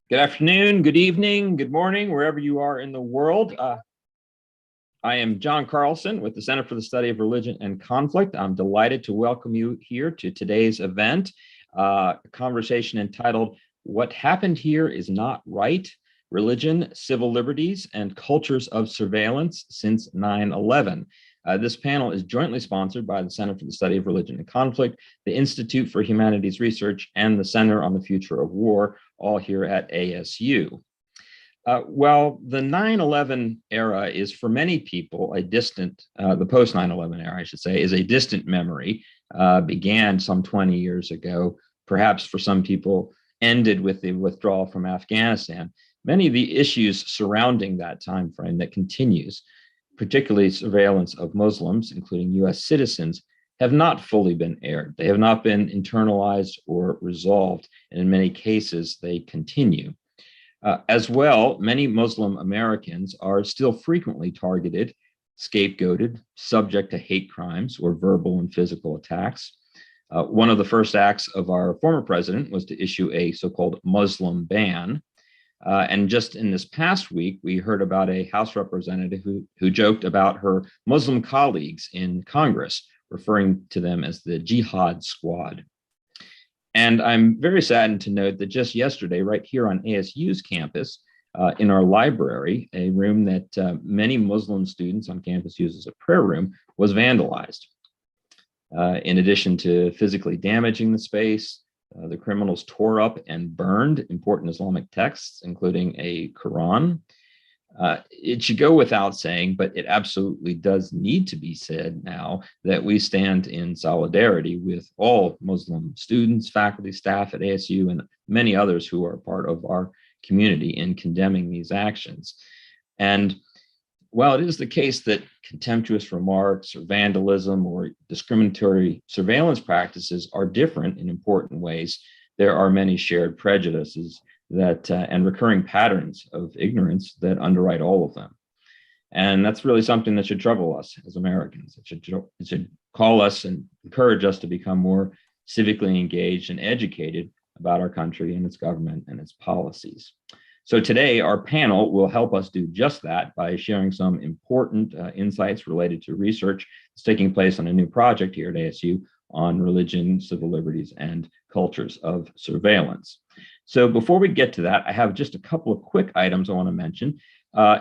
Good afternoon, good evening, good morning, wherever you are in the world. I am John Carlson with the Center for the Study of Religion and Conflict. I'm delighted to welcome you here to today's event, a conversation entitled, "What Happened Here is Not Right: Religion, Civil Liberties, and Cultures of Surveillance Since 9/11." This panel is jointly sponsored by the Center for the Study of Religion and Conflict, the Institute for Humanities Research, and the Center on the Future of War, all here at ASU. Well, the 9/11 era is for many people a distant, the post 9/11 era, I should say, is a distant memory, began some 20 years ago, perhaps for some people ended with the withdrawal from Afghanistan. Many of the issues surrounding that time frame that continues, particularly surveillance of Muslims, including US citizens, have not fully been aired. They have not been internalized or resolved, and in many cases, they continue. As well, many Muslim Americans are still frequently targeted, scapegoated, subject to hate crimes or verbal and physical attacks. One of the first acts of our former president was to issue a so-called Muslim ban. And just in this past week, we heard about a House representative who joked about her Muslim colleagues in Congress, referring to them as the Jihad Squad. And I'm very saddened to note that just yesterday, right here on ASU's campus, in our library, a room that many Muslim students on campus use as a prayer room, was vandalized. In addition to physically damaging the space, the criminals tore up and burned important Islamic texts, including a Quran. It should go without saying, but it absolutely does need to be said now that we stand in solidarity with all Muslim students, faculty, staff at ASU, and many others who are part of our community in condemning these actions. And while it is the case that contemptuous remarks or vandalism or discriminatory surveillance practices are different in important ways, there are many shared prejudices that and recurring patterns of ignorance that underwrite all of them. And that's really something that should trouble us as Americans. It should call us and encourage us to become more civically engaged and educated about our country and its government and its policies. So today, our panel will help us do just that by sharing some important insights related to research that's taking place on a new project here at ASU on religion, civil liberties, and cultures of surveillance. So before we get to that, I have just a couple of quick items I want to mention.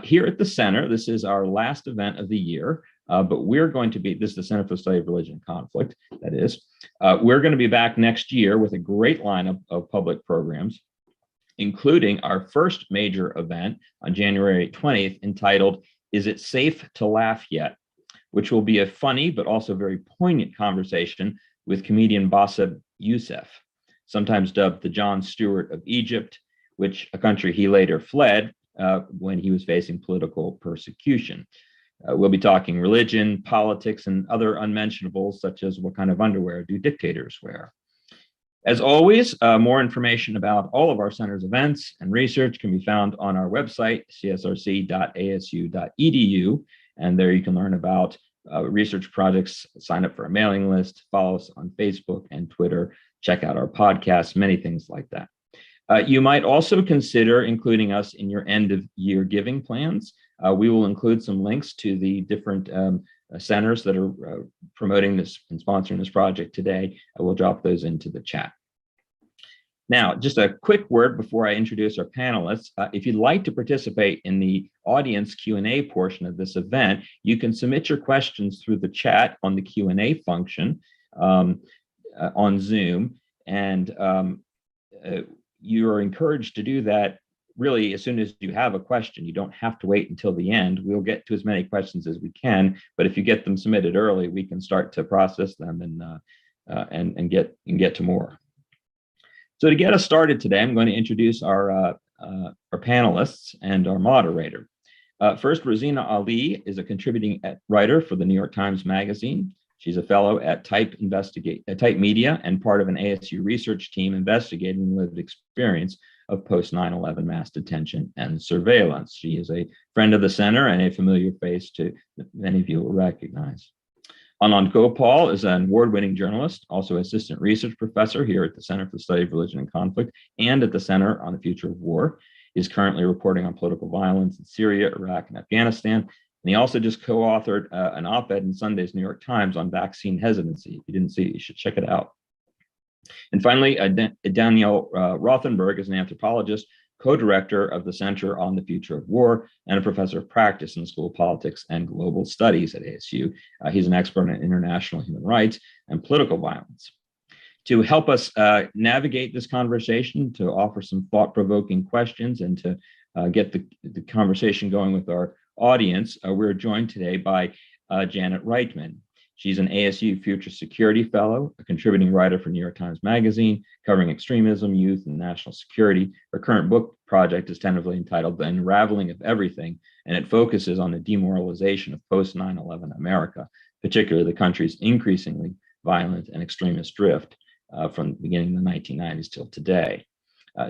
Here at the center, this is our last event of the year, but we're going to be, this is the Center for the Study of Religion and Conflict, that is. We're going to be back next year with a great lineup of public programs, including our first major event on January 20th entitled, "Is It Safe to Laugh Yet?" which will be a funny but also very poignant conversation with comedian Bassem Youssef, sometimes dubbed the Jon Stewart of Egypt, which a country he later fled when he was facing political persecution. We'll be talking religion, politics, and other unmentionables, such as what kind of underwear do dictators wear. As always, more information about all of our center's events and research can be found on our website, csrc.asu.edu, and there you can learn about research projects, sign up for a mailing list, follow us on Facebook and Twitter, check out our podcasts, many things like that. You might also consider including us in your end-of-year giving plans. We will include some links to the different centers that are promoting this and sponsoring this project today. I will drop those into the chat. Now, just a quick word before I introduce our panelists. If you'd like to participate in the audience Q&A portion of this event, you can submit your questions through the chat on the Q&A function on Zoom. And you are encouraged to do that really as soon as you have a question. You don't have to wait until the end. We'll get to as many questions as we can, but if you get them submitted early, we can start to process them and get to more. So to get us started today, I'm going to introduce our panelists and our moderator. First, Rosina Ali is a contributing writer for the New York Times Magazine. She's a fellow at Type Media and part of an ASU research team investigating the lived experience of post 9/11 mass detention and surveillance. She is a friend of the center and a familiar face to many of you will recognize. Anand Gopal is an award-winning journalist, also assistant research professor here at the Center for the Study of Religion and Conflict and at the Center on the Future of War. He's currently reporting on political violence in Syria, Iraq, and Afghanistan. And he also just co-authored an op-ed in Sunday's New York Times on vaccine hesitancy. If you didn't see it, you should check it out. And finally, Danielle Rothenberg is an anthropologist, co-director of the Center on the Future of War, and a professor of practice in the School of Politics and Global Studies at ASU. He's an expert in international human rights and political violence. To help us navigate this conversation, to offer some thought-provoking questions, and to get the conversation going with our audience, we're joined today by Janet Reitman. She's an ASU Future Security Fellow, a contributing writer for New York Times Magazine, covering extremism, youth, and national security. Her current book project is tentatively entitled The Unraveling of Everything, and it focuses on the demoralization of post-9/11 America, particularly the country's increasingly violent and extremist drift from the beginning of the 1990s till today.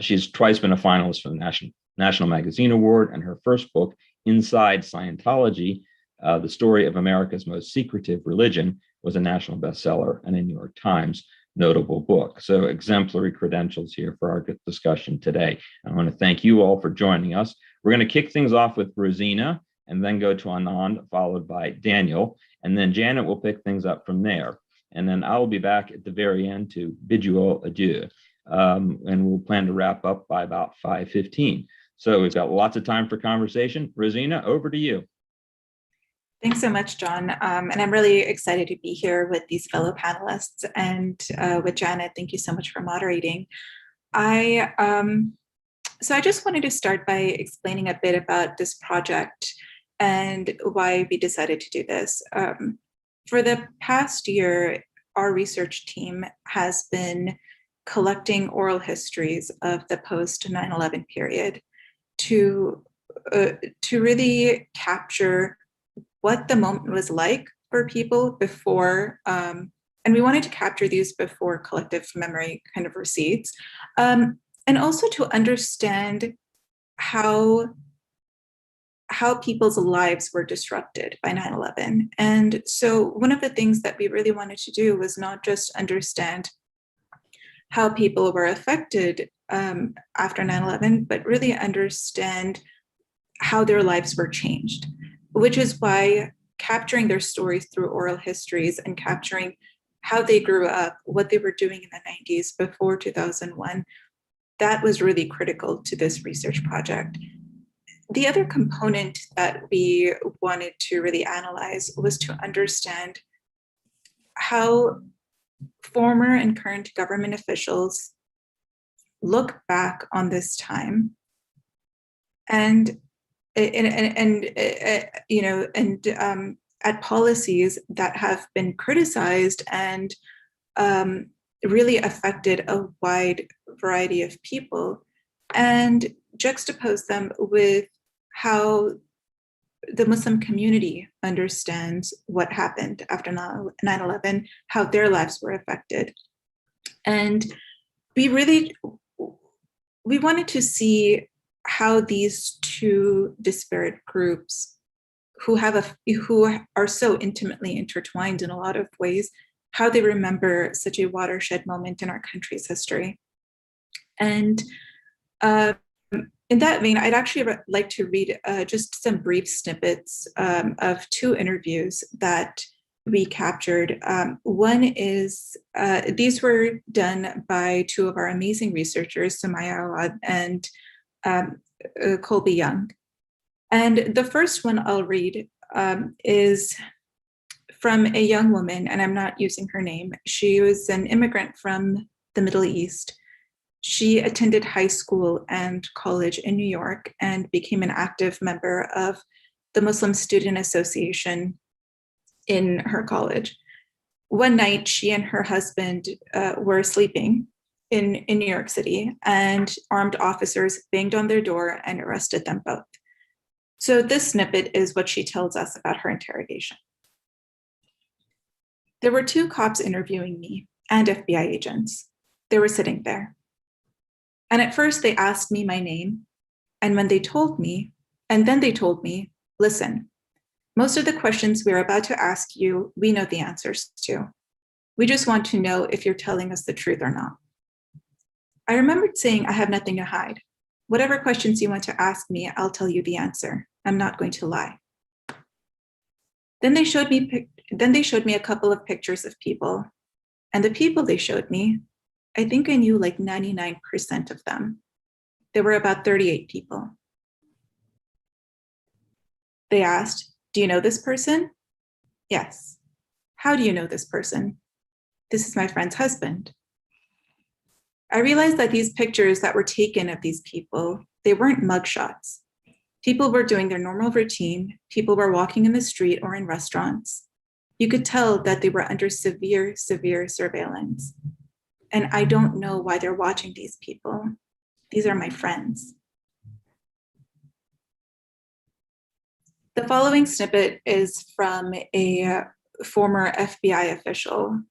She's twice been a finalist for the National Magazine Award, and her first book, Inside Scientology, The Story of America's Most Secretive Religion, was a national bestseller and a New York Times notable book. So exemplary credentials here for our discussion today. I want to thank you all for joining us. We're going to kick things off with Rosina and then go to Anand, followed by Daniel. And then Janet will pick things up from there. And then I will be back at the very end to bid you all adieu. And we'll plan to wrap up by about 5:15. So we've got lots of time for conversation. Rosina, over to you. Thanks so much, John. And I'm really excited to be here with these fellow panelists and with Janet. Thank you so much for moderating. So I just wanted to start by explaining a bit about this project and why we decided to do this. For the past year, our research team has been collecting oral histories of the post-9/11 period to really capture what the moment was like for people before, and we wanted to capture these before collective memory kind of recedes, and also to understand how people's lives were disrupted by 9/11. And so one of the things that we really wanted to do was not just understand how people were affected after 9/11, but really understand how their lives were changed, which is why capturing their stories through oral histories and capturing how they grew up, what they were doing in the 90s before 2001, that was really critical to this research project. The other component that we wanted to really analyze was to understand how former and current government officials look back on this time and at policies that have been criticized and really affected a wide variety of people, and juxtapose them with how the Muslim community understands what happened after 9/11, how their lives were affected. And we wanted to see how these two disparate groups who are so intimately intertwined in a lot of ways, how they remember such a watershed moment in our country's history. And in that vein, I'd actually like to read just some brief snippets of two interviews that we captured. One is, these were done by two of our amazing researchers, Sumaya Awad and Colby Young. And the first one I'll read is from a young woman, and I'm not using her name. She was an immigrant from the Middle East. She attended high school and college in New York and became an active member of the Muslim Student Association in her college. One night, she and her husband were sleeping in New York City, and armed officers banged on their door and arrested them both. So this snippet is what she tells us about her interrogation. There were two cops interviewing me and FBI agents. They were sitting there. And at first they asked me my name. And then they told me, listen, Most of the questions we're about to ask you, we know the answers to. We just want to know if you're telling us the truth or not. I remembered saying I have nothing to hide. Whatever questions you want to ask me, I'll tell you the answer. I'm not going to lie. Then they showed me a couple of pictures of people. And the people they showed me, I think I knew like 99% of them. There were about 38 people. They asked, "Do you know this person?" "Yes." "How do you know this person?" "This is my friend's husband." I realized that these pictures that were taken of these people, they weren't mugshots. People were doing their normal routine. People were walking in the street or in restaurants. You could tell that they were under severe, severe surveillance. And I don't know why they're watching these people. These are my friends. The following snippet is from a former FBI official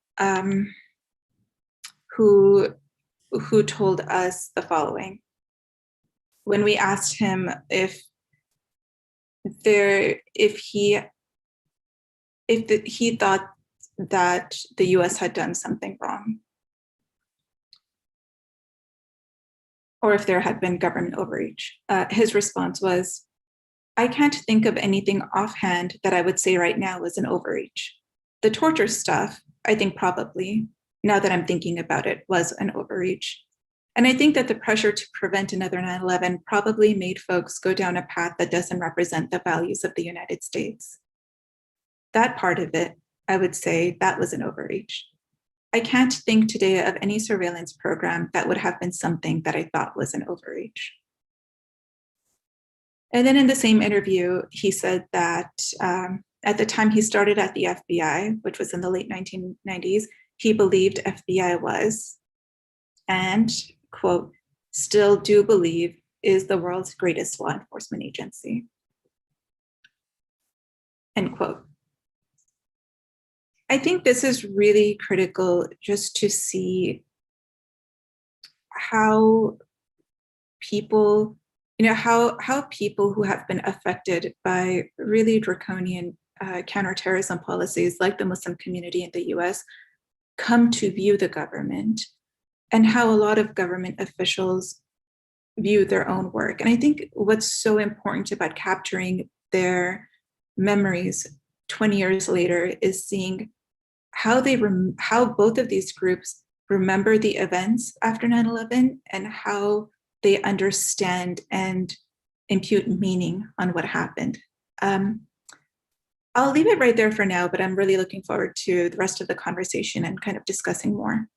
who told us the following. When we asked him if he thought that the US had done something wrong, or if there had been government overreach, his response was, "I can't think of anything offhand that I would say right now was an overreach. The torture stuff, I think probably, now that I'm thinking about it, was an overreach. And I think that the pressure to prevent another 9/11 probably made folks go down a path that doesn't represent the values of the United States. That part of it, I would say that was an overreach. I can't think today of any surveillance program that would have been something that I thought was an overreach." And then in the same interview, he said that at the time he started at the FBI, which was in the late 1990s, he believed FBI was, and quote, "still do believe is the world's greatest law enforcement agency," end quote. I think this is really critical just to see how people, how people who have been affected by really draconian counterterrorism policies like the Muslim community in the US come to view the government, and how a lot of government officials view their own work. And I think what's so important about capturing their memories 20 years later is seeing how how both of these groups remember the events after 9/11 and how they understand and impute meaning on what happened. I'll leave it right there for now, but I'm really looking forward to the rest of the conversation and kind of discussing more.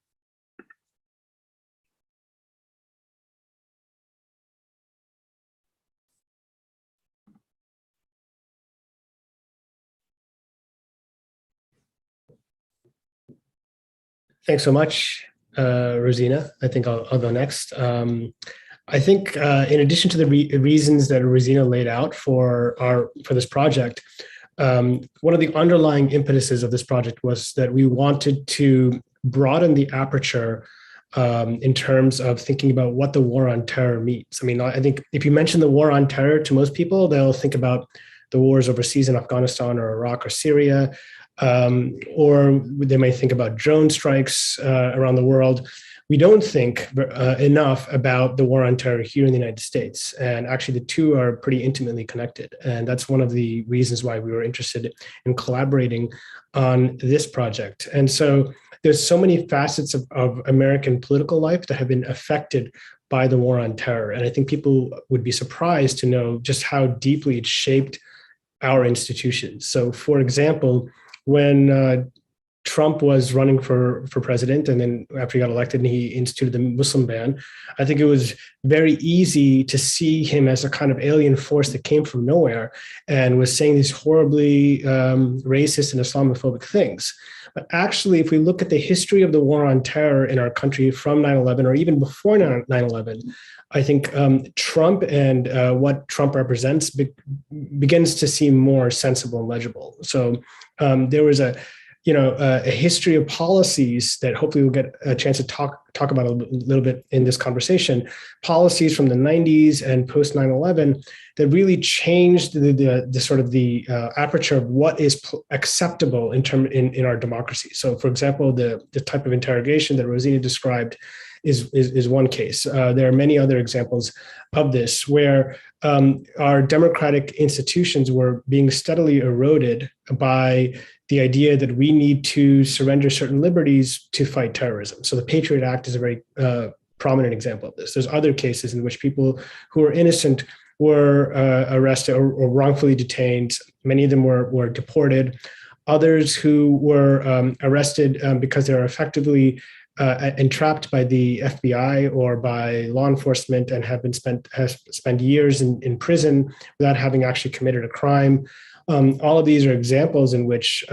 Thanks so much, Rosina. I think I'll go next. I think in addition to the reasons that Rosina laid out for this project, one of the underlying impetuses of this project was that we wanted to broaden the aperture in terms of thinking about what the war on terror means. I mean, I think if you mention the war on terror to most people, they'll think about the wars overseas in Afghanistan or Iraq or Syria, or they may think about drone strikes around the world. We don't think enough about the war on terror here in the United States. And actually the two are pretty intimately connected. And that's one of the reasons why we were interested in collaborating on this project. And so there's so many facets of American political life that have been affected by the war on terror. And I think people would be surprised to know just how deeply it shaped our institutions. So for example, when Trump was running for president, and then after he got elected and he instituted the Muslim ban, I think it was very easy to see him as a kind of alien force that came from nowhere and was saying these horribly racist and Islamophobic things. But actually, if we look at the history of the war on terror in our country from 9/11 or even before 9/11, I think Trump and what Trump represents begins to seem more sensible and legible. So there was a history of policies that hopefully we'll get a chance to talk about a little bit in this conversation, policies from the 90s and post 9/11 that really changed the sort of the aperture of what is acceptable in our democracy. So, for example, the type of interrogation that Rosina described is one case. There are many other examples of this where our democratic institutions were being steadily eroded by the idea that we need to surrender certain liberties to fight terrorism. So the Patriot Act is a very prominent example of this. There's other cases in which people who are innocent were arrested or wrongfully detained. Many of them were deported. Others who were arrested because they were effectively entrapped by the FBI or by law enforcement and have spent years in prison without having actually committed a crime. All of these are examples in which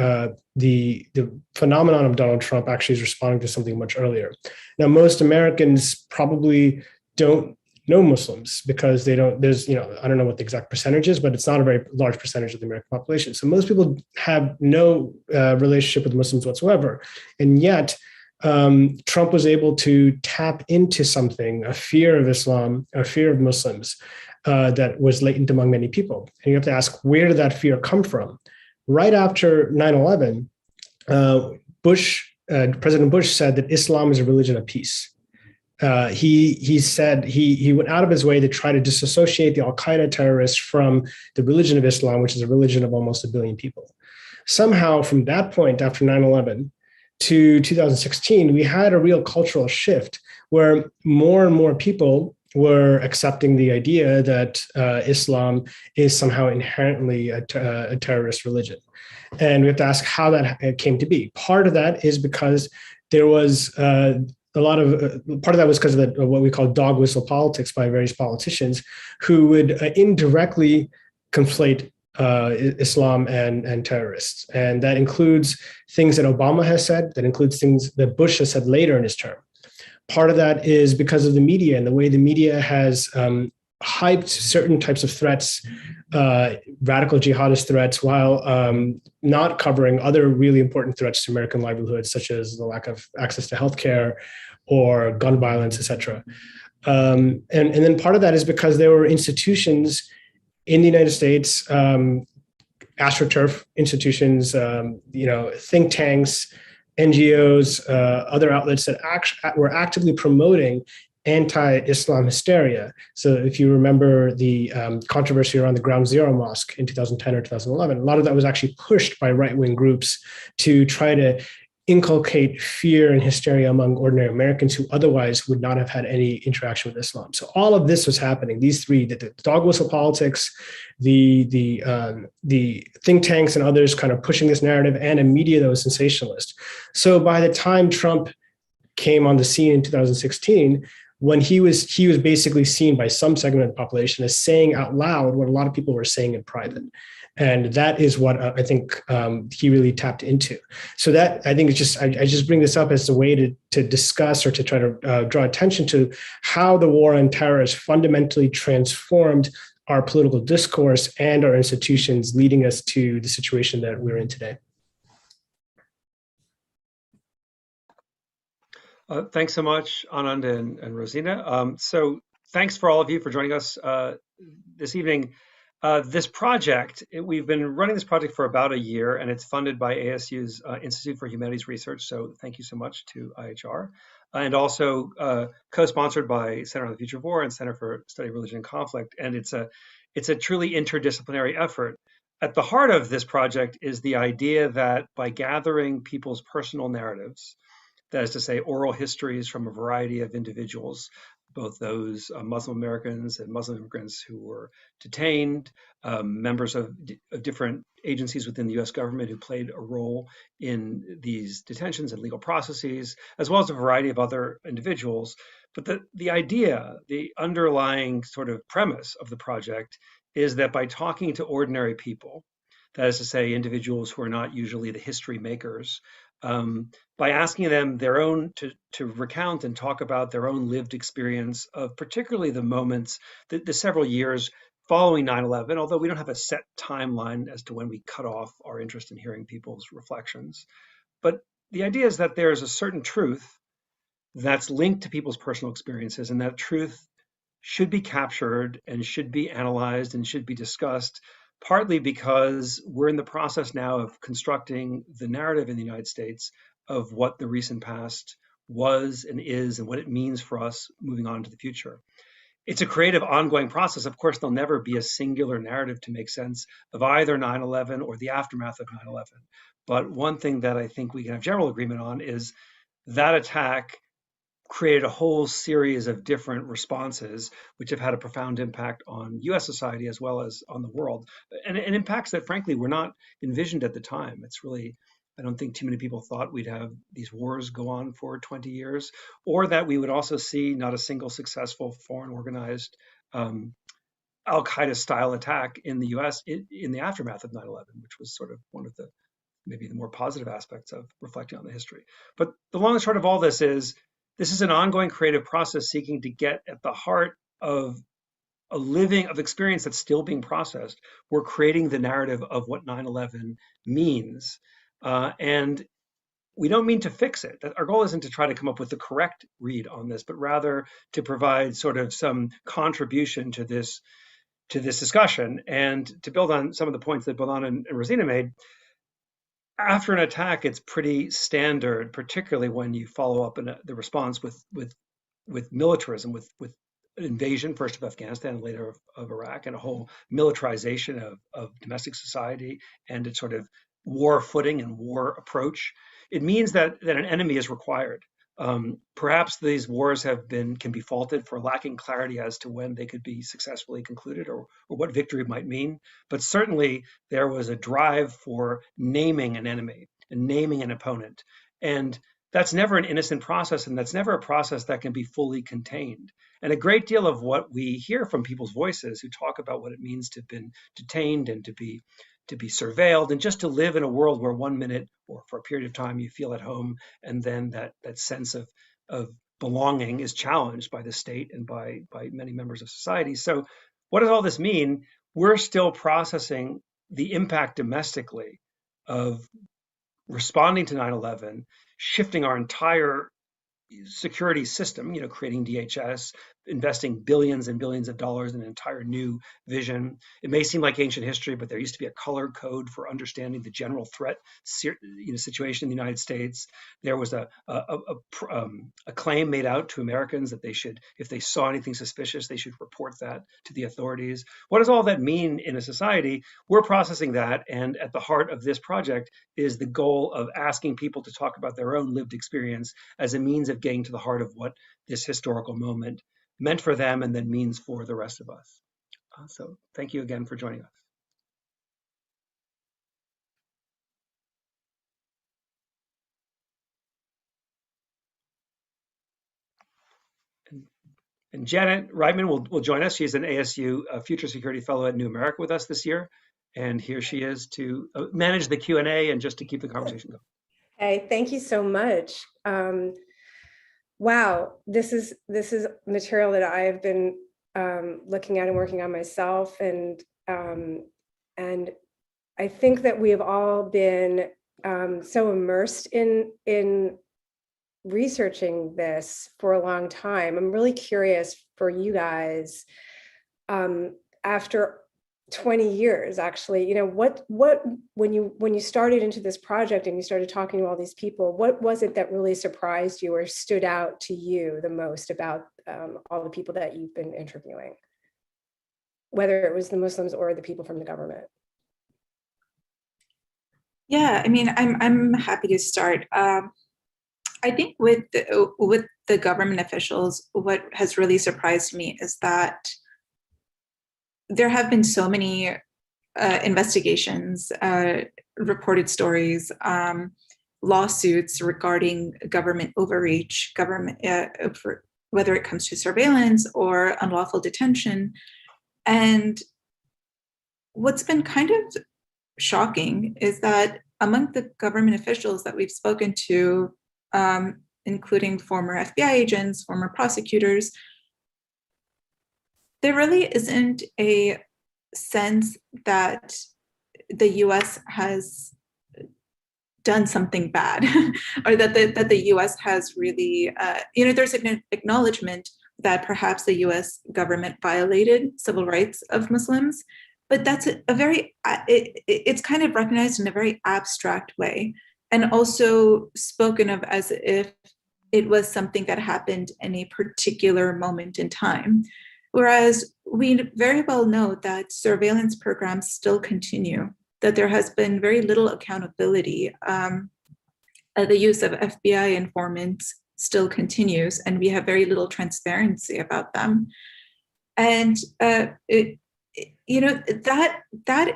the phenomenon of Donald Trump actually is responding to something much earlier. Now, most Americans probably don't know Muslims because they don't, I don't know what the exact percentage is, but it's not a very large percentage of the American population. So most people have no relationship with Muslims whatsoever. And yet, Trump was able to tap into something, a fear of Islam, a fear of Muslims that was latent among many people. And you have to ask, where did that fear come from? Right after 9/11, President Bush said that Islam is a religion of peace. He said he went out of his way to try to disassociate the Al-Qaeda terrorists from the religion of Islam, which is a religion of almost 1 billion people. Somehow, from that point after 9/11, to 2016, we had a real cultural shift where more and more people were accepting the idea that Islam is somehow inherently a terrorist religion. And we have to ask how that came to be. Part of that is because there was part of that was because of what we call dog whistle politics by various politicians who would indirectly conflate Islam and terrorists. And that includes things that Obama has said, that includes things that Bush has said later in his term. Part of that is because of the media and the way the media has hyped certain types of threats, radical jihadist threats, while not covering other really important threats to American livelihoods, such as the lack of access to healthcare or gun violence, et cetera. And then part of that is because there were institutions in the United States, AstroTurf institutions, think tanks, NGOs, other outlets that were actively promoting anti-Islam hysteria. So if you remember the controversy around the Ground Zero Mosque in 2010 or 2011, a lot of that was actually pushed by right-wing groups to try to inculcate fear and hysteria among ordinary Americans who otherwise would not have had any interaction with Islam. So all of this was happening. These three, the dog whistle politics, the think tanks and others kind of pushing this narrative, and a media that was sensationalist. So by the time Trump came on the scene in 2016, when he was basically seen by some segment of the population as saying out loud what a lot of people were saying in private. And that is what I think he really tapped into. So that, I think it's just, I just bring this up as a way to discuss or to try to draw attention to how the war on terror has fundamentally transformed our political discourse and our institutions, leading us to the situation that we're in today. Thanks so much, Anand and Rosina. So thanks for all of you for joining us this evening. This project, we've been running this project for about a year, and it's funded by ASU's Institute for Humanities Research. So thank you so much to IHR. And also co-sponsored by Center on the Future of War and Center for Study of Religion and Conflict. And it's a truly interdisciplinary effort. At the heart of this project is the idea that by gathering people's personal narratives, that is to say, oral histories from a variety of individuals, both those Muslim Americans and Muslim immigrants who were detained, members of different agencies within the US government who played a role in these detentions and legal processes, as well as a variety of other individuals. But the idea, the underlying sort of premise of the project is that by talking to ordinary people, that is to say, individuals who are not usually the history makers, by asking them their own to recount and talk about their own lived experience of particularly the moments, the several years following 9/11, although we don't have a set timeline as to when we cut off our interest in hearing people's reflections. But the idea is that there's a certain truth that's linked to people's personal experiences, and that truth should be captured and should be analyzed and should be discussed, partly because we're in the process now of constructing the narrative in the United States of what the recent past was and is and what it means for us moving on to the future. It's a creative, ongoing process. Of course, there'll never be a singular narrative to make sense of either 9/11 or the aftermath of 9/11. But one thing that I think we can have general agreement on is that attack created a whole series of different responses, which have had a profound impact on US society as well as on the world, and impacts that, frankly, were not envisioned at the time. It's really, I don't think too many people thought we'd have these wars go on for 20 years, or that we would also see not a single successful foreign organized Al Qaeda style attack in the US in the aftermath of 9/11, which was sort of one of the maybe the more positive aspects of reflecting on the history. But the long and short of all this is an ongoing creative process seeking to get at the heart of of experience that's still being processed. We're creating the narrative of what 9/11 means. And we don't mean to fix it. Our goal isn't to try to come up with the correct read on this, but rather to provide sort of some contribution to this discussion. And to build on some of the points that Bolan and Rosina made, after an attack, it's pretty standard, particularly when you follow up the response with militarism, with invasion, first of Afghanistan and later of Iraq, and a whole militarization of domestic society and its sort of war footing and war approach. It means that an enemy is required. Perhaps these wars can be faulted for lacking clarity as to when they could be successfully concluded or what victory might mean. But certainly there was a drive for naming an enemy and naming an opponent. And that's never an innocent process, and that's never a process that can be fully contained. And a great deal of what we hear from people's voices who talk about what it means to have been detained and to be surveilled and just to live in a world where 1 minute or for a period of time you feel at home, and then that sense of belonging is challenged by the state and by many members of society. So what does all this mean? We're still processing the impact domestically of responding to 9/11, shifting our entire security system, creating DHS, investing billions and billions of dollars in an entire new vision. It may seem like ancient history, but there used to be a color code for understanding the general threat situation in the United States. There was a claim made out to Americans that they should, if they saw anything suspicious, they should report that to the authorities. What does all that mean in a society? We're processing that, and at the heart of this project is the goal of asking people to talk about their own lived experience as a means of getting to the heart of what this historical moment meant for them and then means for the rest of us. So thank you again for joining us. And Janet Reitman will join us. She's an ASU Future Security Fellow at New America with us this year. And here she is to manage the Q&A and just to keep the conversation going. Hey, thank you so much. Wow, this is material that I have been looking at and working on myself, and I think that we have all been so immersed in researching this for a long time. I'm really curious for you guys, after 20 years, actually, what when you started into this project and you started talking to all these people, what was it that really surprised you or stood out to you the most about all the people that you've been interviewing, whether it was the Muslims or the people from the government? Yeah, I mean, I'm happy to start. I think with the government officials, what has really surprised me is that there have been so many investigations, reported stories, lawsuits regarding government overreach, whether it comes to surveillance or unlawful detention. And what's been kind of shocking is that among the government officials that we've spoken to, including former FBI agents, former prosecutors, there really isn't a sense that the US has done something bad, or that the U.S. has really, there's an acknowledgement that perhaps the U.S. government violated civil rights of Muslims, but that's it's kind of recognized in a very abstract way, and also spoken of as if it was something that happened in a particular moment in time. Whereas we very well know that surveillance programs still continue, that there has been very little accountability. The use of FBI informants still continues, and we have very little transparency about them. And that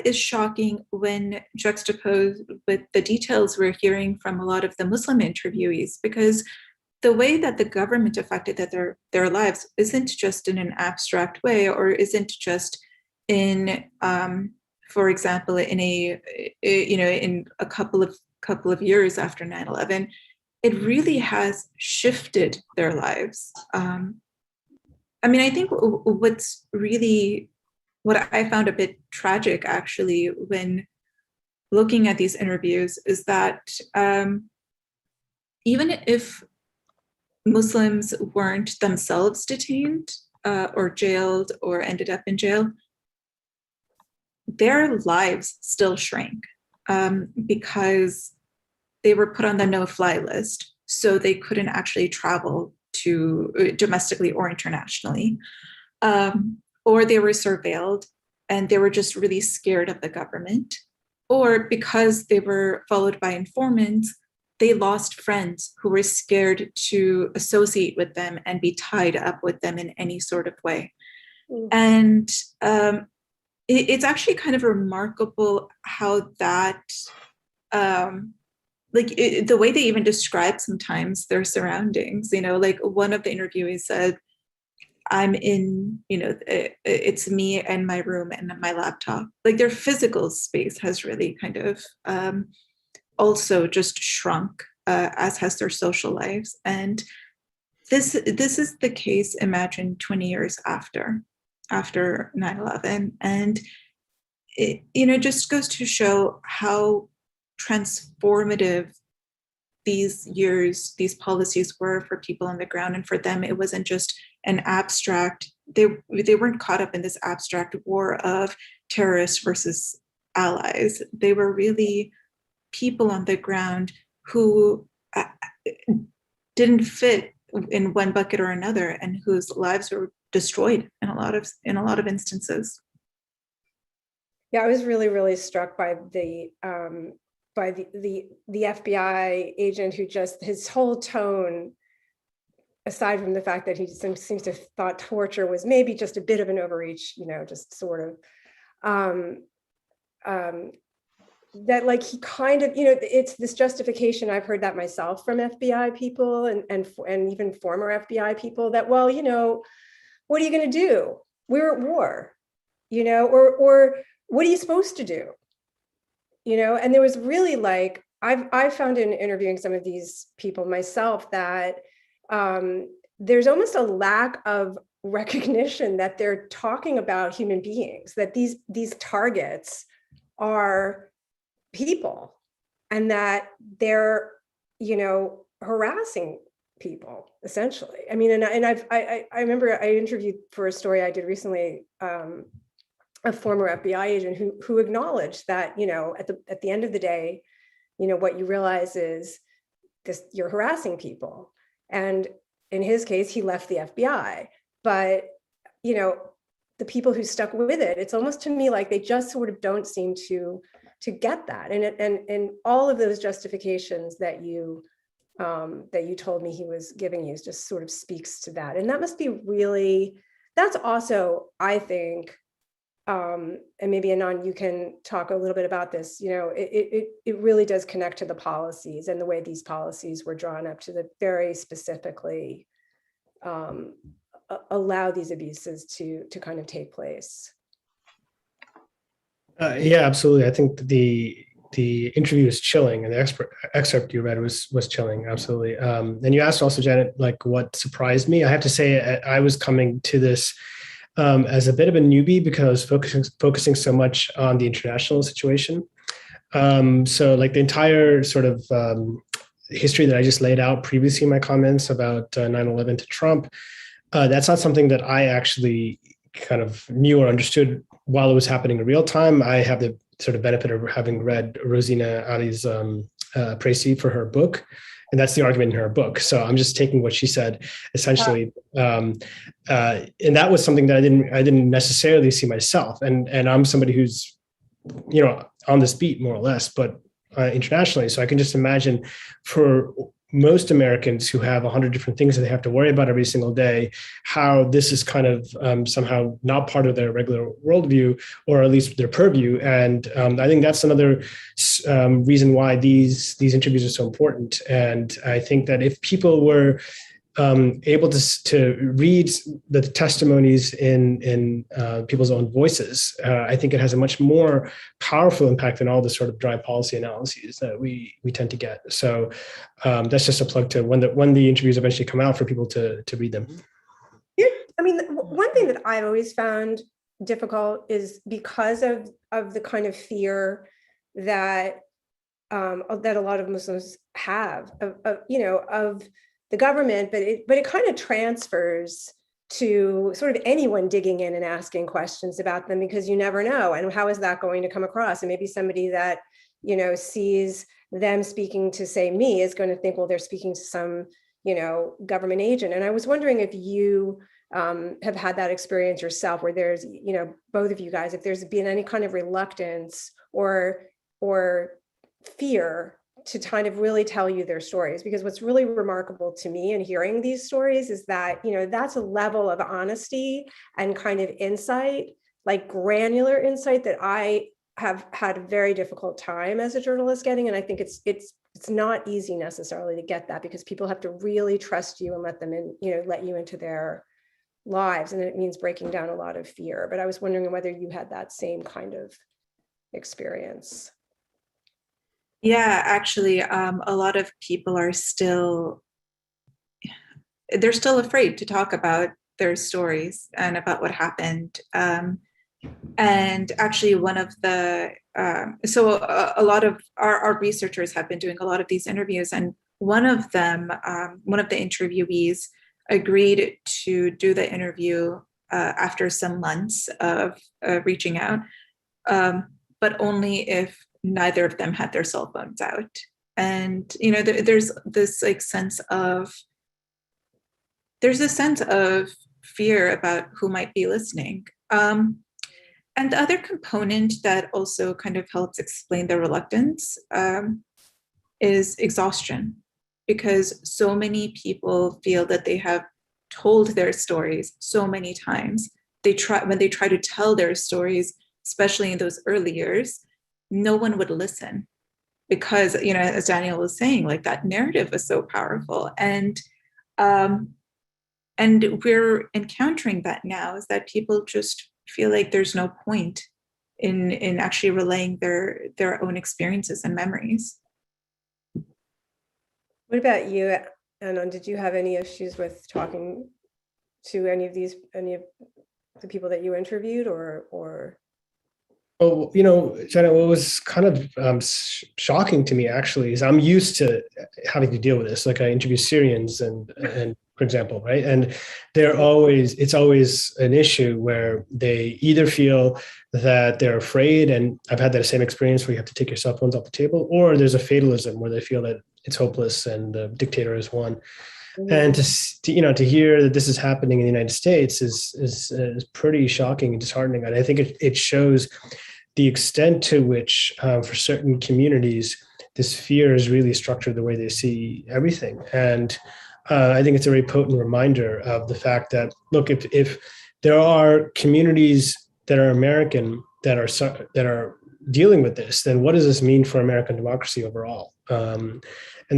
is shocking when juxtaposed with the details we're hearing from a lot of the Muslim interviewees, because the way that the government affected their lives isn't just in an abstract way, or isn't just in, for example, in a couple of years after 9/11. It really has shifted their lives. I think what I found a bit tragic, actually, when looking at these interviews, is that even if Muslims weren't themselves detained or jailed or ended up in jail, their lives still shrank because they were put on the no-fly list, so they couldn't actually travel to domestically or internationally, or they were surveilled and they were just really scared of the government, or because they were followed by informants, they lost friends who were scared to associate with them and be tied up with them in any sort of way. And it's actually kind of remarkable how that, the way they even describe sometimes their surroundings, like one of the interviewees said, I'm in, it's me and my room and my laptop. Like their physical space has really kind of also just shrunk, as has their social lives. And this is the case, imagine 20 years after 9/11. And it just goes to show how transformative these policies were for people on the ground. And for them, it wasn't just an abstract, they weren't caught up in this abstract war of terrorists versus allies. They were really people on the ground who didn't fit in one bucket or another, and whose lives were destroyed in a lot of instances. Yeah, I was really, really struck by the FBI agent who just, his whole tone, aside from the fact that he seems to have thought torture was maybe just a bit of an overreach, just sort of, that like he kind of, it's this justification, I've heard that myself from FBI people and even former FBI people, that, well, what are you going to do? We're at war, or what are you supposed to do? And there was really like, I've found in interviewing some of these people myself that there's almost a lack of recognition that they're talking about human beings, that these targets are people, and that they're, harassing people essentially. I mean, and I remember I interviewed for a story I did recently, a former FBI agent who acknowledged that, at the end of the day, what you realize is this, you're harassing people. And in his case, he left the FBI, but, the people who stuck with it, it's almost to me like they just sort of don't seem to get that. And all of those justifications that you told me he was giving you just sort of speaks to that. And that must be really, that's also, I think, and maybe Anand, you can talk a little bit about this, it really does connect to the policies and the way these policies were drawn up to the very specifically allow these abuses to kind of take place. Yeah, absolutely. I think the interview is chilling, and the excerpt you read was chilling. Absolutely. And you asked also, Janet, like what surprised me. I have to say, I was coming to this as a bit of a newbie because focusing so much on the international situation. So like the entire sort of history that I just laid out previously in my comments about 9/11 to Trump, that's not something that I actually kind of knew or understood while it was happening in real time. I have the sort of benefit of having read Rosina Ali's précis for her book, and that's the argument in her book. So I'm just taking what she said essentially, and that was something that I didn't necessarily see myself. And I'm somebody who's, you know, on this beat more or less, but internationally. So I can just imagine for most Americans who have 100 different things that they have to worry about every single day, how this is kind of somehow not part of their regular worldview, or at least their purview. And I think that's another reason why these interviews are so important. And I think that if people were able to read the testimonies in people's own voices, I think it has a much more powerful impact than all the sort of dry policy analyses that we tend to get. So that's just a plug to when the interviews eventually come out for people to read them. I mean, one thing that I've always found difficult is because of the kind of fear that that a lot of Muslims have of the government, but it kind of transfers to sort of anyone digging in and asking questions about them, because you never know. And how is that going to come across? And maybe somebody that, you know, sees them speaking to, say, me is going to think, well, they're speaking to some, you know, government agent. And I was wondering if you have had that experience yourself, where there's, you know, both of you guys, if there's been any kind of reluctance or fear to kind of really tell you their stories. Because what's really remarkable to me in hearing these stories is that, you know, that's a level of honesty and kind of insight, like granular insight, that I have had a very difficult time as a journalist getting. And I think it's not easy necessarily to get that, because people have to really trust you and let them in, you know, let you into their lives. And it means breaking down a lot of fear. But I was wondering whether you had that same kind of experience. Yeah, actually, a lot of people are still afraid to talk about their stories and about what happened. And actually, one of the a lot of our researchers have been doing a lot of these interviews, and one of them, one of the interviewees, agreed to do the interview after some months of reaching out, but only if neither of them had their cell phones out. And, you know, there's this like sense of fear about who might be listening. And the other component that also kind of helps explain the reluctance is exhaustion, because so many people feel that they have told their stories so many times. When they try to tell their stories, especially in those early years, no one would listen, because, you know, as Daniel was saying, like that narrative is so powerful. And we're encountering that now, is that people just feel like there's no point in actually relaying their own experiences and memories. What about you, Anon? Did you have any issues with talking to any of the people that you interviewed, or? Well, you know, Jenna, what was kind of shocking to me actually is I'm used to having to deal with this. Like I interview Syrians and for example, right? And it's always an issue where they either feel that they're afraid, and I've had that same experience where you have to take your cell phones off the table, or there's a fatalism where they feel that it's hopeless and the dictator has won. Mm-hmm. And to hear that this is happening in the United States is pretty shocking and disheartening. And I think it shows the extent to which, for certain communities, this fear is really structured the way they see everything. And I think it's a very potent reminder of the fact that, look, if there are communities that are American that are dealing with this, then what does this mean for American democracy overall? And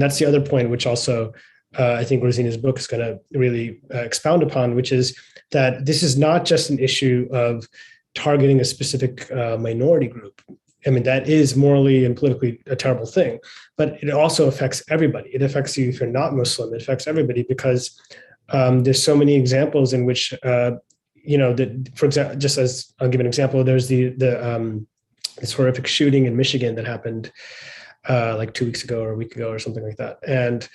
that's the other point, which also I think Rosina's book is going to really expound upon, which is that this is not just an issue of targeting a specific minority group. I mean, that is morally and politically a terrible thing, but it also affects everybody. It affects you if you're not Muslim. It affects everybody, because there's so many examples in which, for example, just as I'll give an example, there's the this horrific shooting in Michigan that happened like 2 weeks ago or a week ago or something like that. And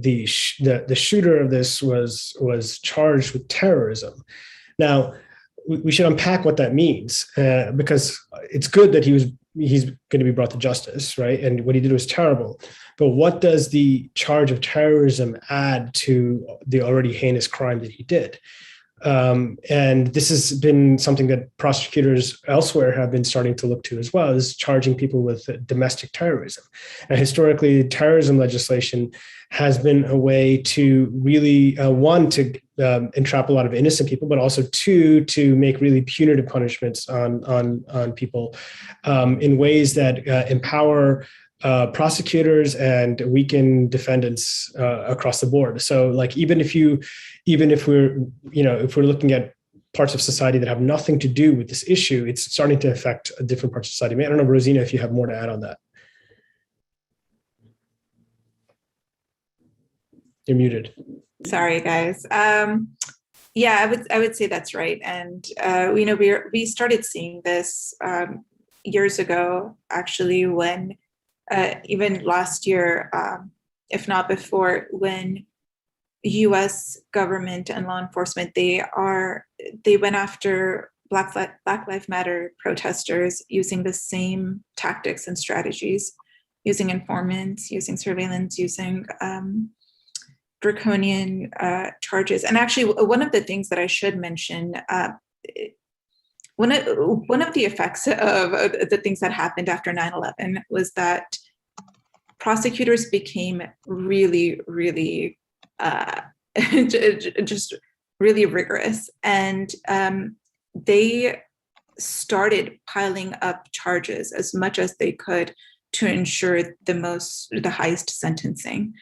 the shooter of this was charged with terrorism. Now, we should unpack what that means, because it's good that he's going to be brought to justice, right? And what he did was terrible. But what does the charge of terrorism add to the already heinous crime that he did? And this has been something that prosecutors elsewhere have been starting to look to as well, is charging people with domestic terrorism. And historically, terrorism legislation has been a way to really, one, to entrap a lot of innocent people, but also two, to make really punitive punishments on people in ways that empower prosecutors and weaken defendants across the board. So, like, even if we're looking at parts of society that have nothing to do with this issue, it's starting to affect different parts of society. I don't know, Rosina, if you have more to add on that. You're muted. Sorry, guys. Yeah, I would say that's right. And we started seeing this years ago, actually, when even last year, if not before, when U.S. government and law enforcement, they went after Black Lives Matter protesters using the same tactics and strategies, using informants, using surveillance, using draconian charges. And actually, one of the things that I should mention, one of the effects of the things that happened after 9/11 was that prosecutors became really, really just really rigorous, and they started piling up charges as much as they could to ensure the highest sentencing.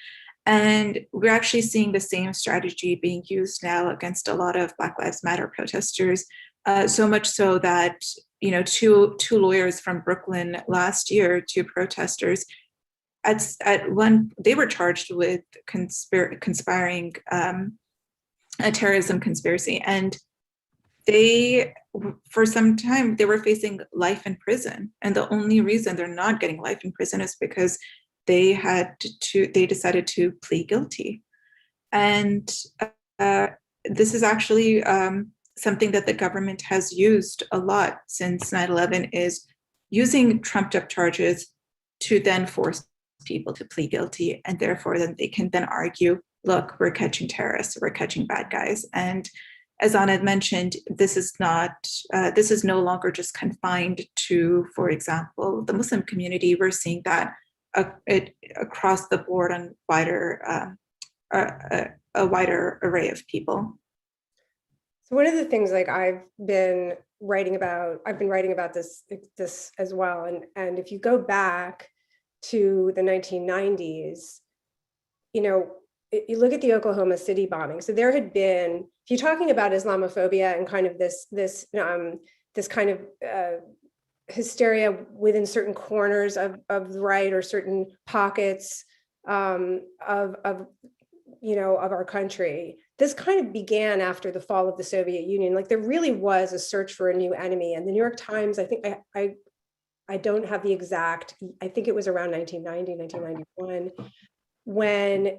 And we're actually seeing the same strategy being used now against a lot of Black Lives Matter protesters. So much so that, two lawyers from Brooklyn last year, two protesters, at one, they were charged with conspiring a terrorism conspiracy, and they, for some time, they were facing life in prison. And the only reason they're not getting life in prison is because they decided to plead guilty. And this is actually something that the government has used a lot since 9/11, is using trumped up charges to then force people to plead guilty. And therefore, then they can then argue, look, we're catching terrorists, we're catching bad guys. And as Anna mentioned, this is no longer just confined to, for example, the Muslim community. We're seeing that across the board on a wider array of people. So one of the things, like, I've been writing about this as well. And if you go back to the 1990s, you look at the Oklahoma City bombing. So there had been, if you're talking about Islamophobia and kind of this kind of hysteria within certain corners of the right, or certain pockets of our country, this kind of began after the fall of the Soviet Union. Like, there really was a search for a new enemy. And the New York Times, I think, I don't have the exact, I think it was around 1990, 1991, when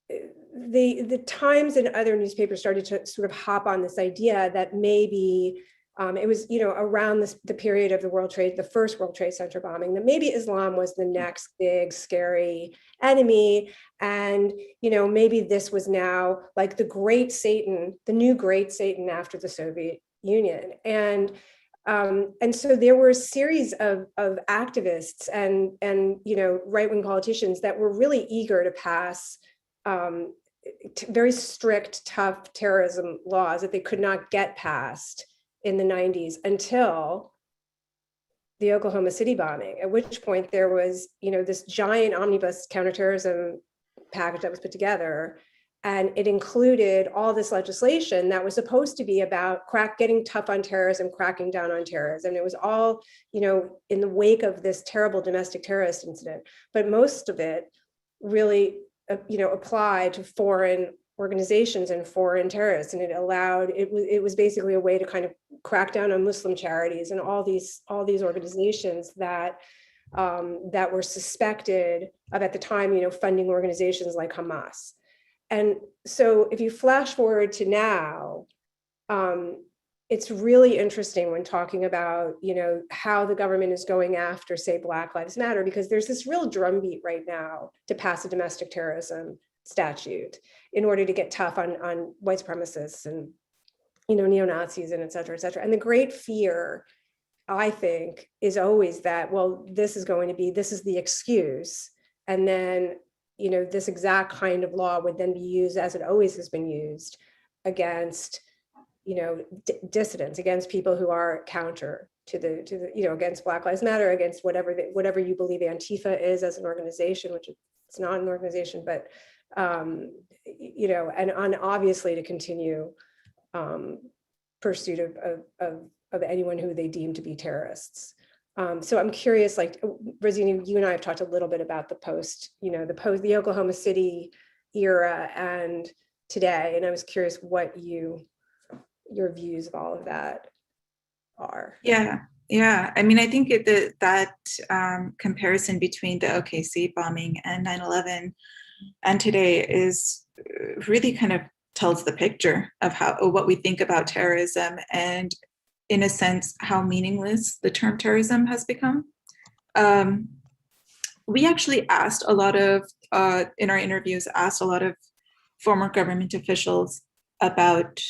the Times and other newspapers started to sort of hop on this idea that maybe it was, around the period of the first World Trade Center bombing, that maybe Islam was the next big, scary enemy. And, maybe this was now like the great Satan, the new great Satan after the Soviet Union. And so there were a series of activists and right-wing politicians that were really eager to pass very strict, tough terrorism laws that they could not get passed in the 90s until the Oklahoma City bombing, at which point there was, this giant omnibus counterterrorism package that was put together. And it included all this legislation that was supposed to be about getting tough on terrorism, cracking down on terrorism. It was all, in the wake of this terrible domestic terrorist incident. But most of it really, applied to foreign organizations and foreign terrorists, and it was basically a way to kind of crack down on Muslim charities and all these organizations that were suspected of, at the time, funding organizations like Hamas. And so if you flash forward to now, it's really interesting when talking about, how the government is going after, say, Black Lives Matter, because there's this real drumbeat right now to pass a domestic terrorism statute in order to get tough on white supremacists and, neo-Nazis and et cetera, et cetera. And the great fear, I think, is always that, well, this is the excuse. And then, this exact kind of law would then be used, as it always has been used, against dissidents, against people who are counter to the against Black Lives Matter, against whatever you believe Antifa is as an organization, which it's not an organization, but and obviously to continue pursuit of anyone who they deem to be terrorists. So I'm curious, like, Rosina, you and I have talked a little bit about the Oklahoma City era and today, and I was curious what your views of all of that are. Yeah. I mean, I think that comparison between the OKC bombing and 9/11 and today is really kind of tells the picture of what we think about terrorism, and in a sense, how meaningless the term terrorism has become. We actually asked a lot of, in our interviews, asked a lot of former government officials about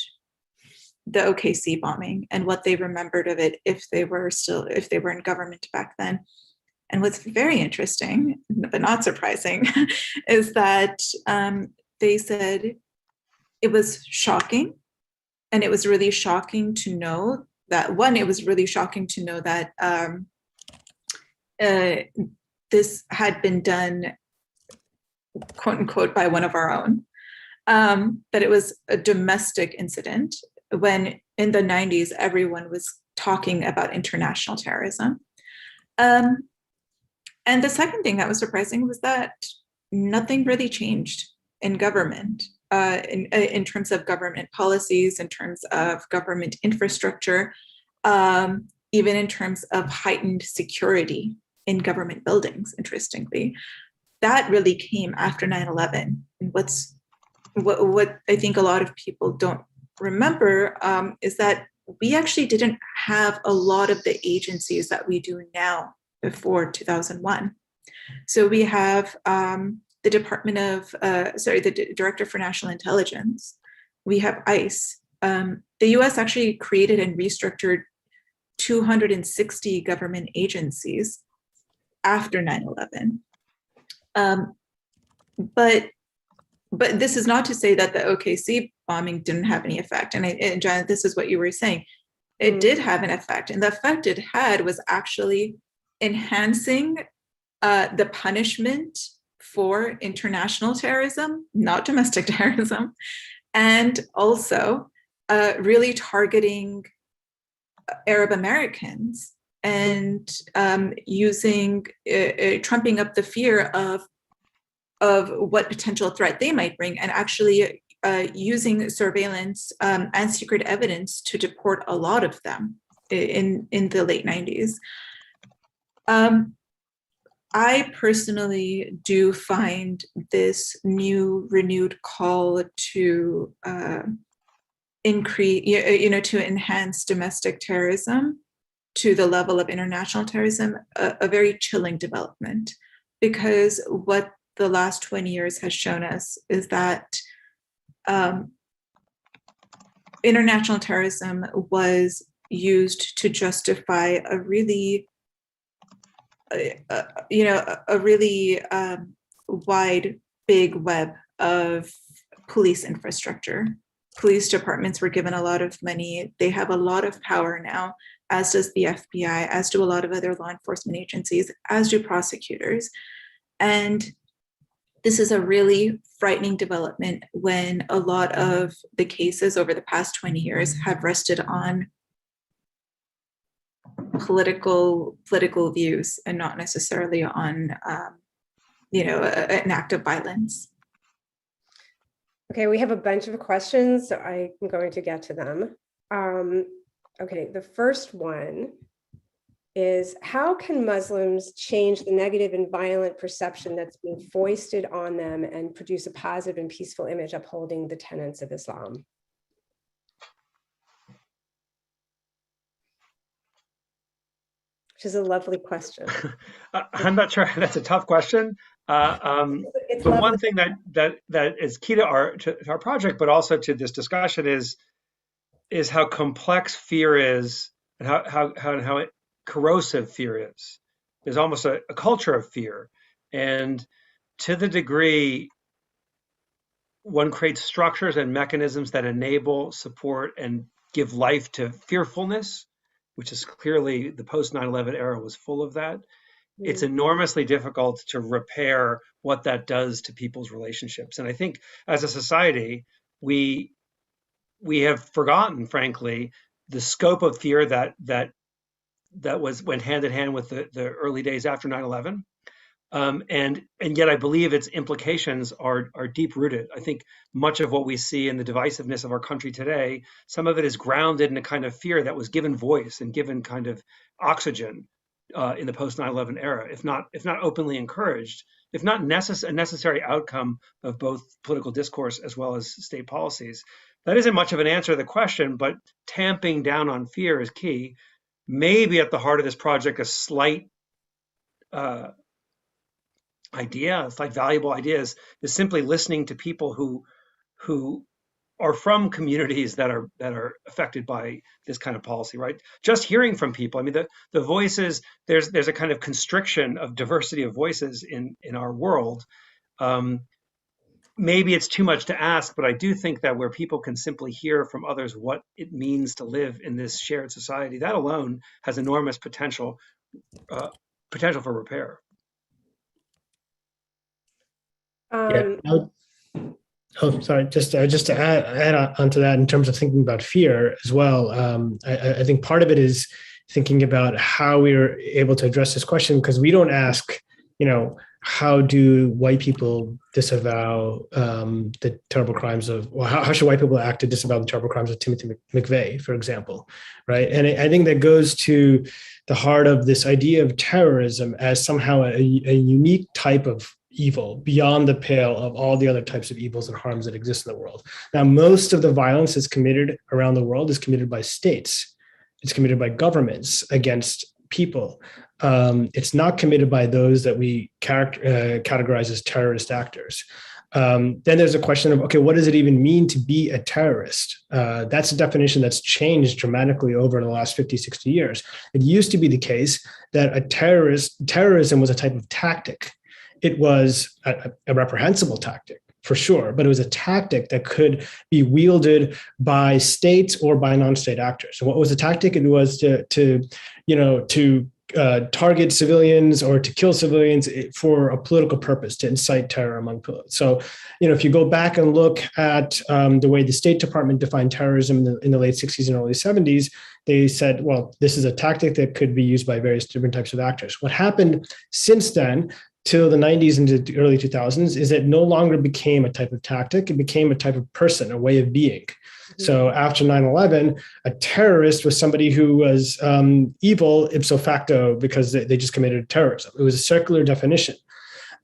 the OKC bombing and what they remembered of it if they were in government back then. And what's very interesting, but not surprising, is that they said it was shocking. And it was really shocking to know that, this had been done, quote unquote, by one of our own. That it was a domestic incident, when in the 90s, everyone was talking about international terrorism. And the second thing that was surprising was that nothing really changed in government, in terms of government policies, in terms of government infrastructure, even in terms of heightened security in government buildings, interestingly. That really came after 9/11. And what I think a lot of people don't remember is that we actually didn't have a lot of the agencies that we do now before 2001. So we have the the Director for National Intelligence. We have ICE. The US actually created and restructured 260 government agencies after 9/11. But this is not to say that the OKC bombing didn't have any effect. And John, this is what you were saying. It did have an effect. And the effect it had was actually enhancing the punishment for international terrorism, not domestic terrorism, and also really targeting Arab Americans and trumping up the fear of what potential threat they might bring, and actually using surveillance and secret evidence to deport a lot of them in the late 90s. I personally do find this renewed call to to enhance domestic terrorism to the level of international terrorism a very chilling development, because what the last 20 years has shown us is that international terrorism was used to justify a really wide, big web of police infrastructure. Police departments were given a lot of money. They have a lot of power now, as does the FBI, as do a lot of other law enforcement agencies, as do prosecutors. And this is a really frightening development when a lot of the cases over the past 20 years have rested on political views and not necessarily on, an act of violence. Okay, we have a bunch of questions, so I'm going to get to them. Okay, the first one is, how can Muslims change the negative and violent perception that's being foisted on them and produce a positive and peaceful image upholding the tenets of Islam? Which is a lovely question. I'm not sure. That's a tough question. It's The lovely. one thing that is key to our project, but also to this discussion, is how complex fear is, and how corrosive fear is. There's almost a culture of fear, and to the degree one creates structures and mechanisms that enable, support, and give life to fearfulness, which is clearly the post 9/11 era was full of that. It's enormously difficult to repair what that does to people's relationships. And I think as a society, we have forgotten, frankly, the scope of fear that went hand in hand with the early days after 9/11. And yet I believe its implications are deep rooted. I think much of what we see in the divisiveness of our country today, some of it is grounded in a kind of fear that was given voice and given kind of oxygen in the post 9/11 era, if not openly encouraged, if not a necessary outcome of both political discourse as well as state policies. That isn't much of an answer to the question, but tamping down on fear is key. Maybe at the heart of this project, a slight idea, it's like valuable ideas, is simply listening to people who are from communities that are affected by this kind of policy, right? Just hearing from people. I mean, the voices, there's a kind of constriction of diversity of voices in our world. Maybe it's too much to ask, but I do think that where people can simply hear from others what it means to live in this shared society, that alone has enormous potential for repair. Oh, sorry. Just to add on to that, in terms of thinking about fear as well, I think part of it is thinking about how we are able to address this question, because we don't ask, how do white people disavow the terrible crimes of, or how should white people act to disavow the terrible crimes of Timothy McVeigh, for example, right? And I think that goes to the heart of this idea of terrorism as somehow a unique type of evil beyond the pale of all the other types of evils and harms that exist in the world. Now, most of the violence that's committed around the world is committed by states. It's committed by governments against people. It's not committed by those that we categorize as terrorist actors. Then there's a question of, okay, what does it even mean to be a terrorist? That's a definition that's changed dramatically over the last 50, 60 years. It used to be the case that terrorism was a type of tactic. It was a reprehensible tactic, for sure, but it was a tactic that could be wielded by states or by non-state actors. And what was the tactic? It was to target civilians or to kill civilians for a political purpose, to incite terror among people. So, if you go back and look at the way the State Department defined terrorism in the late 60s and early 70s, they said, well, this is a tactic that could be used by various different types of actors. What happened since then, till the 90s into the early 2000s, is it no longer became a type of tactic. It became a type of person, a way of being. So after 9/11, a terrorist was somebody who was evil ipso facto because they just committed terrorism. It was a circular definition.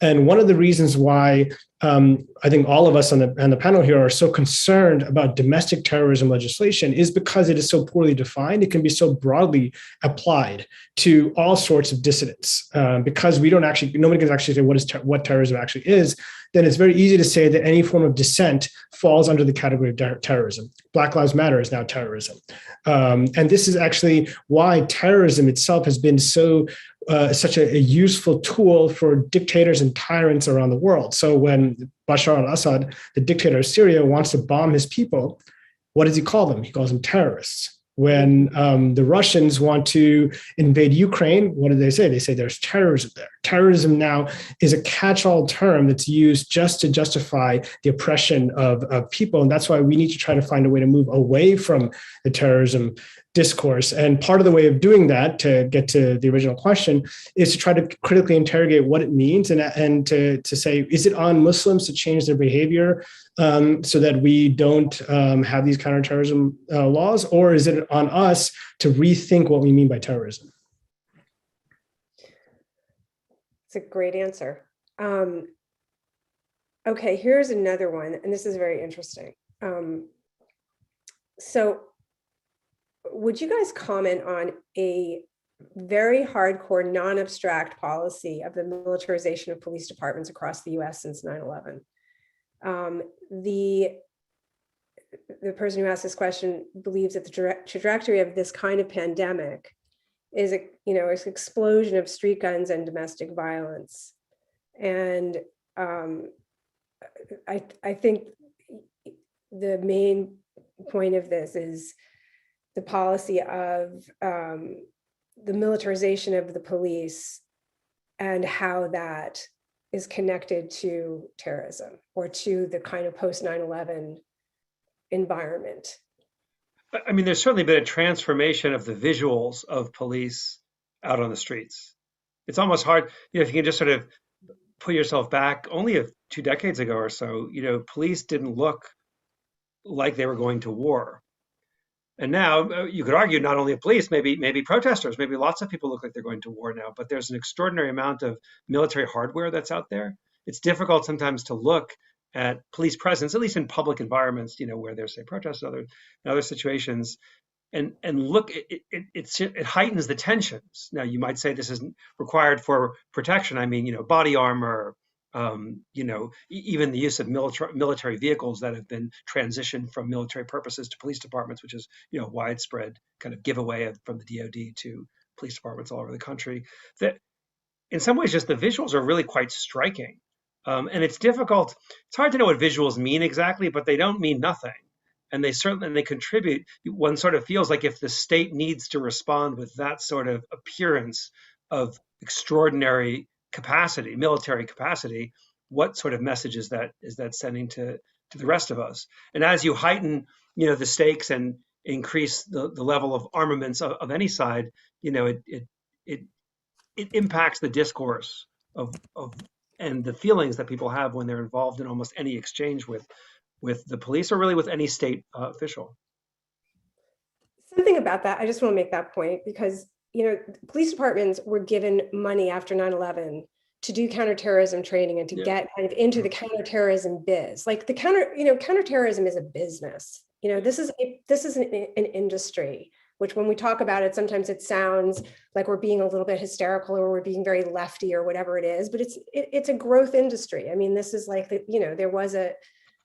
And one of the reasons why I think all of us on the panel here are so concerned about domestic terrorism legislation is because it is so poorly defined. It can be so broadly applied to all sorts of dissidents because nobody can actually say what terrorism actually is. Then it's very easy to say that any form of dissent falls under the category of terrorism. Black Lives Matter is now terrorism. And this is actually why terrorism itself has been such a useful tool for dictators and tyrants around the world. So when Bashar al-Assad, the dictator of Syria, wants to bomb his people, what does he call them? He calls them terrorists. When the Russians want to invade Ukraine, what do they say? They say there's terrorism there. Terrorism now is a catch-all term that's used just to justify the oppression of people. And that's why we need to try to find a way to move away from the terrorism discourse. And part of the way of doing that, to get to the original question, is to try to critically interrogate what it means and to say, is it on Muslims to change their behavior so that we don't have these counterterrorism laws, or is it on us to rethink what we mean by terrorism? It's a great answer. Okay, here's another one, and this is very interesting. So would you guys comment on a very hardcore, non-abstract policy of the militarization of police departments across the US since 9/11? The person who asked this question believes that the trajectory of this kind of pandemic is an explosion of street guns and domestic violence. And I think the main point of this is the policy of the militarization of the police and how that is connected to terrorism or to the kind of post 9/11 environment. I mean, there's certainly been a transformation of the visuals of police out on the streets. It's almost hard, if you can just sort of put yourself back only 2 decades ago or so, police didn't look like they were going to war. And now you could argue not only police, maybe protesters, maybe lots of people look like they're going to war now, but there's an extraordinary amount of military hardware that's out there. It's difficult sometimes to look at police presence, at least in public environments, where there's, say, protests and other situations, and look, it heightens the tensions. Now, you might say this isn't required for protection. I mean, body armor, even the use of military vehicles that have been transitioned from military purposes to police departments, which is, widespread kind of giveaway from the DoD to police departments all over the country. That, in some ways, just the visuals are really quite striking. And it's difficult. It's hard to know what visuals mean exactly, but they don't mean nothing. And they contribute. One sort of feels like if the state needs to respond with that sort of appearance of extraordinary capacity, military capacity, what sort of message is that sending to the rest of us? And as you heighten, the stakes and increase the level of armaments of any side, it impacts the discourse of and the feelings that people have when they're involved in almost any exchange with the police or really with any state official. Something about that, I just want to make that point because, police departments were given money after 9/11 to do counterterrorism training and to get kind of into the counterterrorism biz. Like counterterrorism is a business. This is an industry, which when we talk about it, sometimes it sounds like we're being a little bit hysterical or we're being very lefty or whatever it is, but it's a growth industry. I mean, this is like, there was a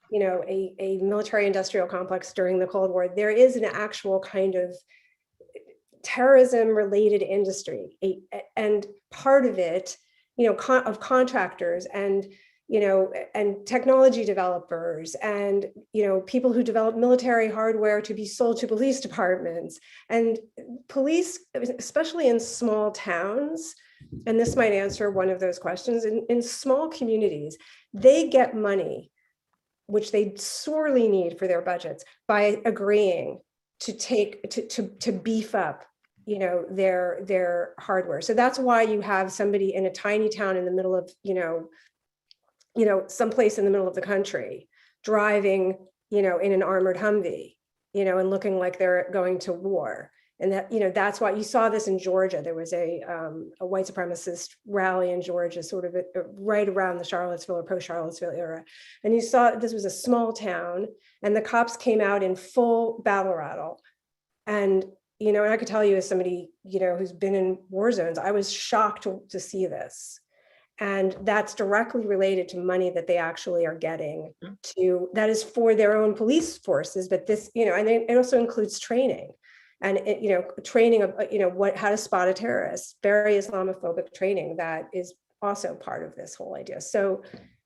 military industrial complex during the Cold War. There is an actual kind of terrorism related industry. And part of it, of contractors and technology developers and, people who develop military hardware to be sold to police departments and police, especially in small towns. And this might answer one of those questions. In small communities, they get money, which they sorely need for their budgets, by agreeing to beef up, their hardware. So that's why you have somebody in a tiny town in the middle of, someplace in the middle of the country driving, in an armored Humvee, and looking like they're going to war. And that, that's why you saw this in Georgia. There was a white supremacist rally in Georgia, sort of right around the Charlottesville or post-Charlottesville era. And you saw this was a small town and the cops came out in full battle rattle. And, and I could tell you as somebody, who's been in war zones, I was shocked to see this. And that's directly related to money that they actually are getting that is for their own police forces. But this, and it also includes training. And training of how to spot a terrorist, very Islamophobic training that is also part of this whole idea. So,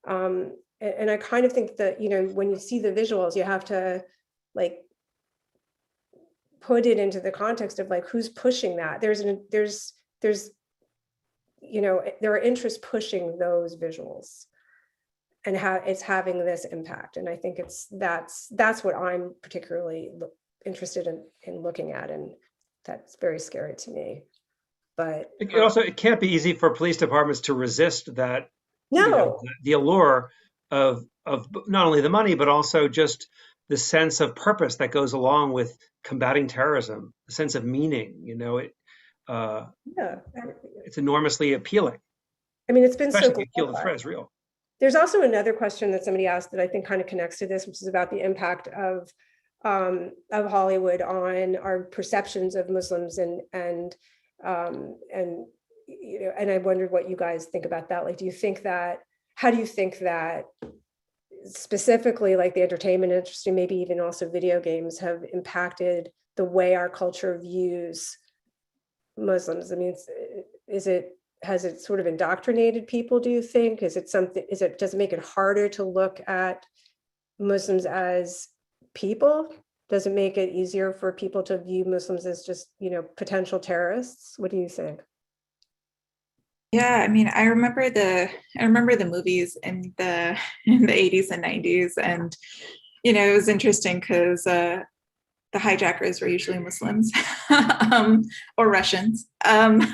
and I kind of think that when you see the visuals, you have to put it into the context of who's pushing that. There are interests pushing those visuals, and how it's having this impact. And I think that's what I'm particularly interested in looking at and that's very scary to me. But It can't be easy for police departments to resist that, no, the allure of not only the money, but also just the sense of purpose that goes along with combating terrorism, the sense of meaning, yeah. it's enormously appealing, I mean, it's been so especially if you feel the threat is real. There's also another question that somebody asked that I think kind of connects to this, which is about the impact of Hollywood on our perceptions of Muslims, and I wondered what you guys think about that. Like, how do you think that specifically, like, the entertainment industry, maybe even also video games, have impacted the way our culture views Muslims? I mean, has it sort of indoctrinated people, do you think? Does it make it harder to look at Muslims as people? Does it make it easier for people to view Muslims as just, potential terrorists? What do you think? Yeah, I mean, I remember the movies in the 80s and 90s, and it was interesting because the hijackers were usually Muslims or Russians, but and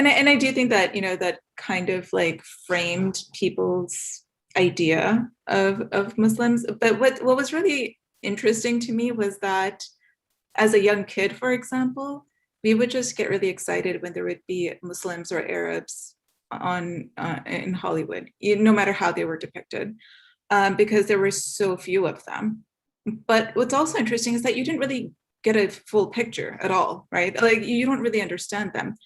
I do think that that kind of like framed people's idea of Muslims. But what was really interesting to me was that as a young kid, for example, we would just get really excited when there would be Muslims or Arabs in Hollywood, no matter how they were depicted, because there were so few of them. But what's also interesting is that you didn't really get a full picture at all, right? Like, you don't really understand them.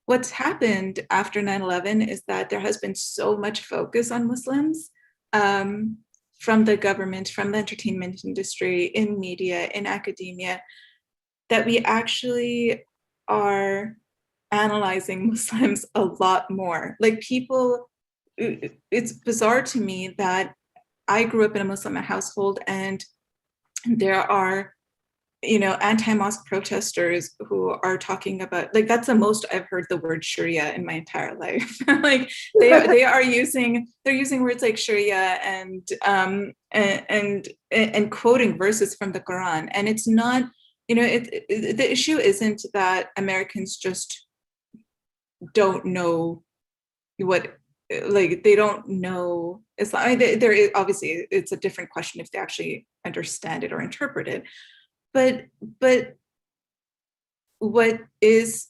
What's happened after 9/11 is that there has been so much focus on Muslims from the government, from the entertainment industry, in media, in academia, that we actually are analyzing Muslims a lot more. Like, people, it's bizarre to me that I grew up in a Muslim household, and there are, anti-mosque protesters who are talking about, like, that's the most I've heard the word Sharia in my entire life. Like, they're using words like Sharia and quoting verses from the Quran. And it's not, the issue isn't that Americans just don't know they don't know Islam. I mean, there is, obviously, it's a different question if they actually understand it or interpret it. But what has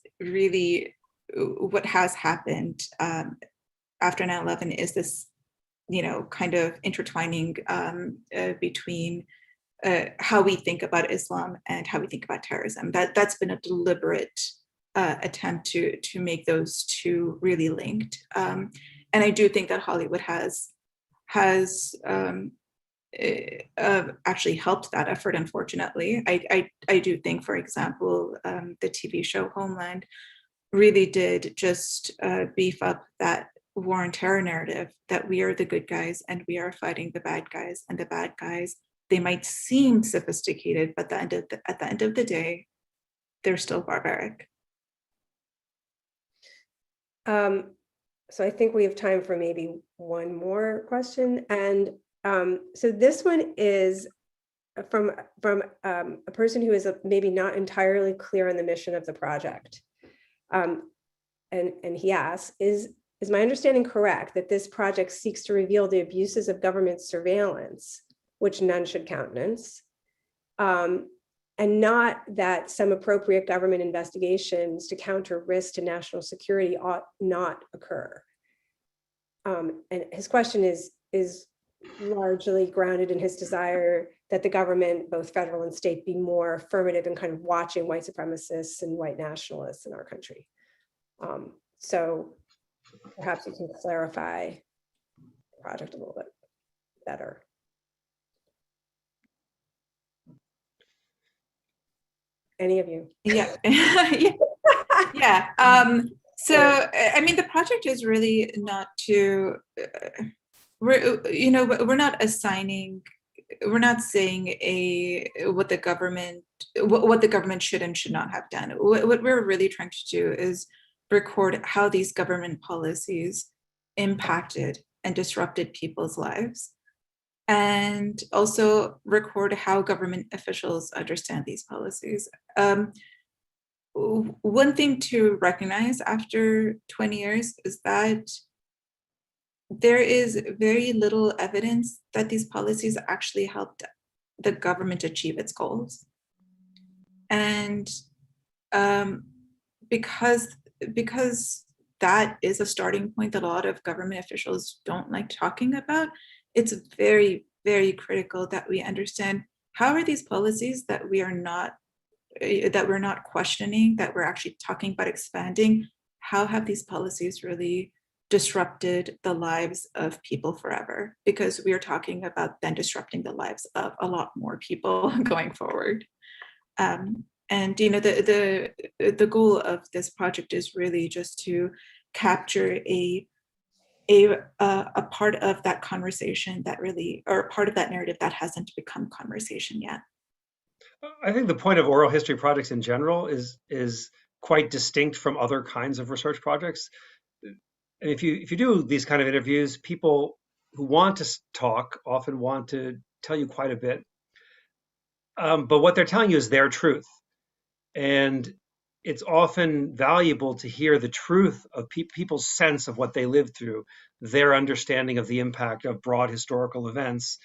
happened after 9/11 is this, kind of intertwining between how we think about Islam and how we think about terrorism. That's been a deliberate attempt to make those two really linked. And I do think that Hollywood has actually helped that effort, unfortunately. I do think, for example, the TV show Homeland really did just beef up that war and terror narrative, that we are the good guys and we are fighting the bad guys, and the bad guys, they might seem sophisticated, but at the end of the day, they're still barbaric. So I think we have time for maybe one more question. And so this one is from a person who is maybe not entirely clear on the mission of the project. And he asks, is my understanding correct that this project seeks to reveal the abuses of government surveillance, which none should countenance, and not that some appropriate government investigations to counter risks to national security ought not occur? And his question is largely grounded in his desire that the government, both federal and state, be more affirmative in kind of watching white supremacists and white nationalists in our country. So perhaps you can clarify the project a little bit better. Any of you? Yeah. Yeah. So, I mean, the project is really not to, we're not assigning, we're not saying what the government should and should not have done. What we're really trying to do is record how these government policies impacted and disrupted people's lives. and also record how government officials understand these policies. One thing to recognize after 20 years is that there is very little evidence that these policies actually helped the government achieve its goals. And because that is a starting point that a lot of government officials don't like talking about, it's very, very critical that we understand how are these policies that we're not questioning, that we're actually talking about expanding, how have these policies really disrupted the lives of people forever? Because we are talking about then disrupting the lives of a lot more people going forward. And the goal of this project is really just to capture a part of that conversation that really, or a part of that narrative that hasn't become conversation yet. I think the point of oral history projects in general is quite distinct from other kinds of research projects. And if you do these kind of interviews, people who want to talk often want to tell you quite a bit, but what they're telling you is their truth. And it's often valuable to hear the truth of people's sense of what they lived through, their understanding of the impact of broad historical events,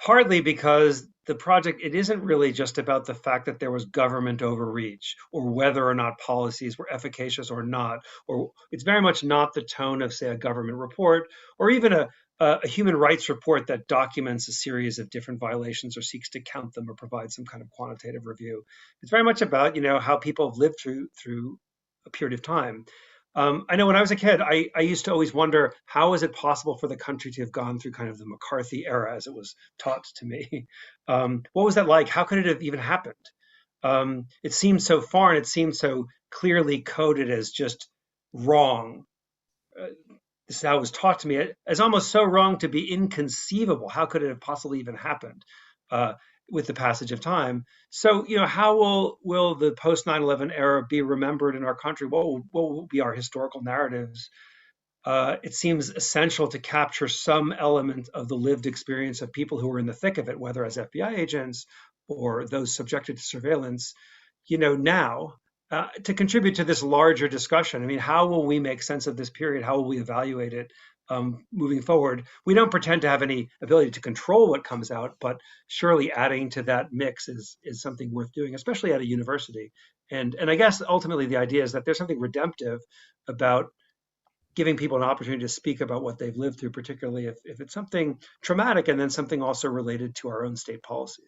partly because the project, it isn't really just about the fact that there was government overreach or whether or not policies were efficacious or not, or it's very much not the tone of, say, a government report or even a human rights report that documents a series of different violations or seeks to count them or provide some kind of quantitative review. It's very much about, how people have lived through a period of time. I know when I was a kid, I used to always wonder, how is it possible for the country to have gone through kind of the McCarthy era, as it was taught to me? What was that like? How could it have even happened? It seemed so foreign. It seemed so clearly coded as just wrong. This is how it was taught to me, as almost so wrong to be inconceivable. How could it have possibly even happened with the passage of time? So, how will the post 9/11 era be remembered in our country? What will be our historical narratives? It seems essential to capture some element of the lived experience of people who were in the thick of it, whether as FBI agents or those subjected to surveillance, now. To contribute to this larger discussion. I mean, how will we make sense of this period? How will we evaluate it moving forward? We don't pretend to have any ability to control what comes out, but surely adding to that mix is something worth doing, especially at a university. And I guess ultimately the idea is that there's something redemptive about giving people an opportunity to speak about what they've lived through, particularly if it's something traumatic and then something also related to our own state policies.